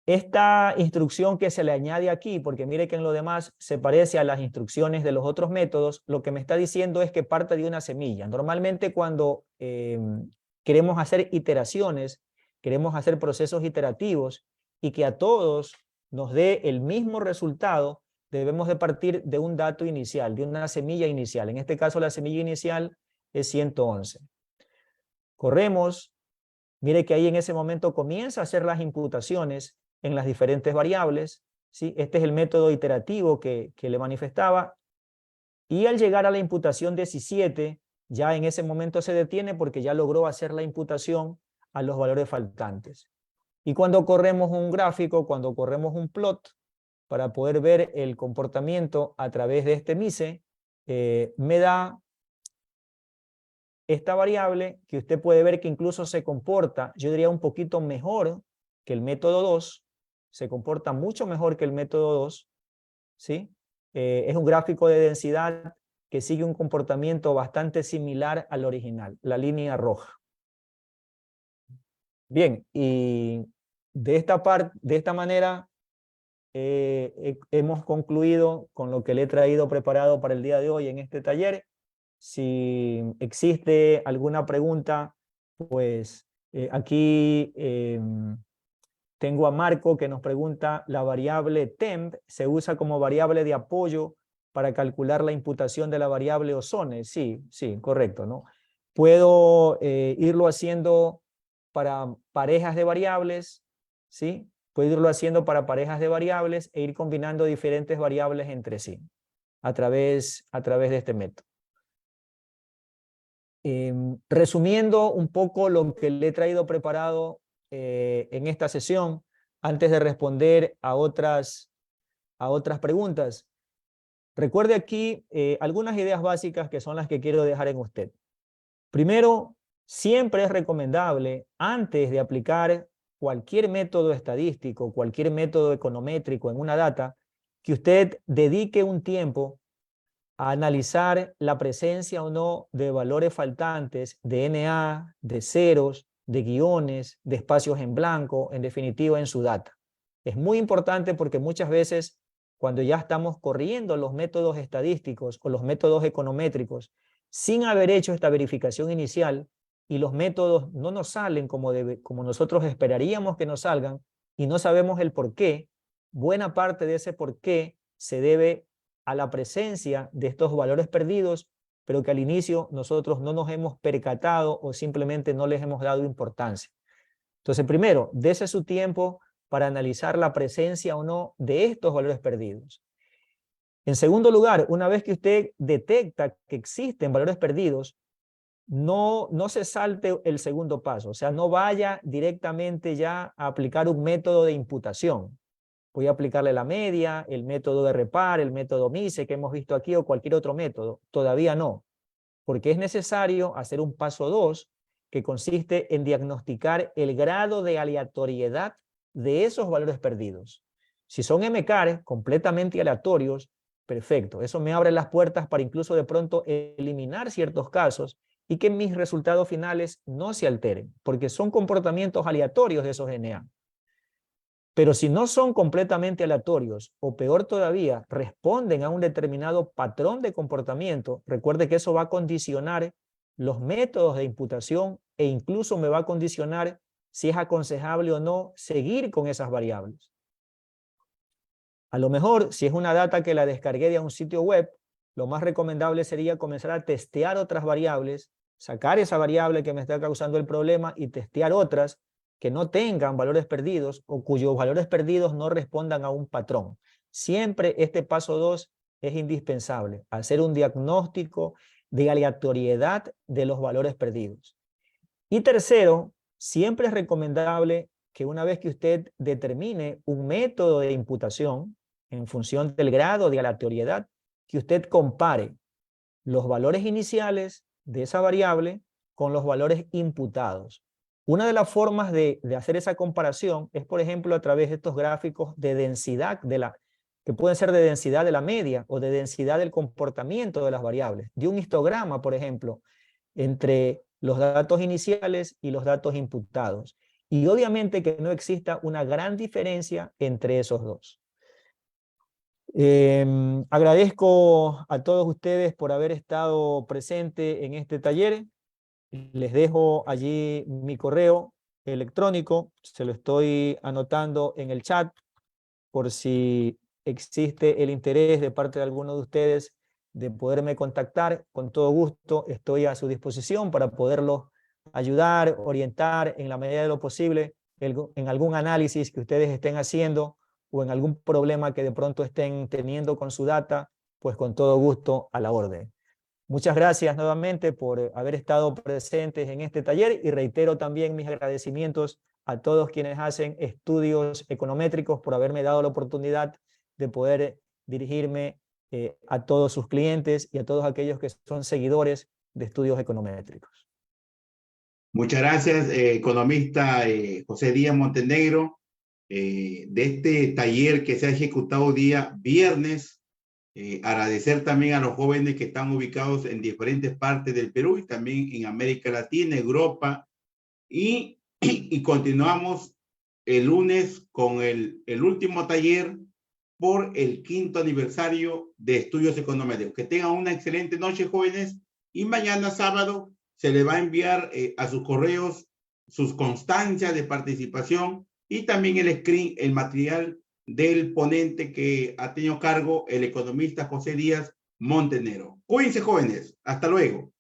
[SPEAKER 3] Esta instrucción que se le añade aquí, porque mire que en lo demás se parece a las instrucciones de los otros métodos, lo que me está diciendo es que parte de una semilla. Normalmente cuando queremos hacer iteraciones, queremos hacer procesos iterativos y que a todos nos dé el mismo resultado, debemos de partir de un dato inicial, de una semilla inicial. En este caso la semilla inicial es 111. Corremos, mire que ahí en ese momento comienza a hacer las imputaciones en las diferentes variables, ¿sí? Este es el método iterativo que le manifestaba, y al llegar a la imputación 17, ya en ese momento se detiene porque ya logró hacer la imputación a los valores faltantes. Y cuando corremos un gráfico, cuando corremos un plot, para poder ver el comportamiento a través de este MICE, me da esta variable que usted puede ver que incluso se comporta, yo diría un poquito mejor que el método 2, se comporta mucho mejor que el método 2, ¿sí? Es un gráfico de densidad que sigue un comportamiento bastante similar al original, la línea roja. Bien, y de esta manera hemos concluido con lo que le he traído preparado para el día de hoy en este taller. Si existe alguna pregunta, pues aquí tengo a Marco que nos pregunta, ¿la variable temp se usa como variable de apoyo para calcular la imputación de la variable ozone? Sí, sí, correcto, ¿no? Puedo irlo haciendo para parejas de variables, ¿sí? Puedo irlo haciendo para parejas de variables e ir combinando diferentes variables entre sí a través de este método. Resumiendo un poco lo que le he traído preparado en esta sesión, antes de responder a otras preguntas, recuerde aquí algunas ideas básicas que son las que quiero dejar en usted. Primero, siempre es recomendable, antes de aplicar cualquier método estadístico, cualquier método econométrico en una data, que usted dedique un tiempo a analizar la presencia o no de valores faltantes, de NA, de ceros, de guiones, de espacios en blanco, en definitiva en su data. Es muy importante porque muchas veces cuando ya estamos corriendo los métodos estadísticos o los métodos econométricos sin haber hecho esta verificación inicial y los métodos no nos salen como nosotros esperaríamos que nos salgan y no sabemos el por qué, buena parte de ese por qué se debe a la presencia de estos valores perdidos, pero que al inicio nosotros no nos hemos percatado o simplemente no les hemos dado importancia. Entonces, primero, dese su tiempo para analizar la presencia o no de estos valores perdidos. En segundo lugar, una vez que usted detecta que existen valores perdidos, no se salte el segundo paso, o sea, no vaya directamente ya a aplicar un método de imputación. Voy a aplicarle la media, el método de repar, el método MICE que hemos visto aquí o cualquier otro método. Todavía no, porque es necesario hacer un paso 2 que consiste en diagnosticar el grado de aleatoriedad de esos valores perdidos. Si son MCAR completamente aleatorios, perfecto. Eso me abre las puertas para incluso de pronto eliminar ciertos casos y que mis resultados finales no se alteren, porque son comportamientos aleatorios de esos NA. Pero si no son completamente aleatorios o peor todavía, responden a un determinado patrón de comportamiento, recuerde que eso va a condicionar los métodos de imputación e incluso me va a condicionar si es aconsejable o no seguir con esas variables. A lo mejor, si es una data que la descargué de un sitio web, lo más recomendable sería comenzar a testear otras variables, sacar esa variable que me está causando el problema y testear otras que no tengan valores perdidos o cuyos valores perdidos no respondan a un patrón. Siempre este paso 2 es indispensable, hacer un diagnóstico de aleatoriedad de los valores perdidos. Y tercero, siempre es recomendable que una vez que usted determine un método de imputación en función del grado de aleatoriedad, que usted compare los valores iniciales de esa variable con los valores imputados. Una de las formas de hacer esa comparación es, por ejemplo, a través de estos gráficos de densidad, que pueden ser de densidad de la media o de densidad del comportamiento de las variables. De un histograma, por ejemplo, entre los datos iniciales y los datos imputados. Y obviamente que no exista una gran diferencia entre esos dos. Agradezco a todos ustedes por haber estado presente en este taller. Les dejo allí mi correo electrónico, se lo estoy anotando en el chat por si existe el interés de parte de alguno de ustedes de poderme contactar, con todo gusto estoy a su disposición para poderlos ayudar, orientar en la medida de lo posible en algún análisis que ustedes estén haciendo o en algún problema que de pronto estén teniendo con su data, pues con todo gusto a la orden. Muchas gracias nuevamente por haber estado presentes en este taller y reitero también mis agradecimientos a todos quienes hacen estudios econométricos por haberme dado la oportunidad de poder dirigirme a todos sus clientes y a todos aquellos que son seguidores de estudios econométricos.
[SPEAKER 2] Muchas gracias, economista José Díaz Montenegro, de este taller que se ha ejecutado día viernes. Agradecer también a los jóvenes que están ubicados en diferentes partes del Perú y también en América Latina, Europa, y continuamos el lunes con el último taller por el 5º aniversario de Estudios Econométricos. Que tengan una excelente noche, jóvenes, y mañana sábado se le va a enviar a sus correos sus constancias de participación y también el screen, el material del ponente que ha tenido cargo el economista José Díaz Montenegro. Cuídense, jóvenes. Hasta luego.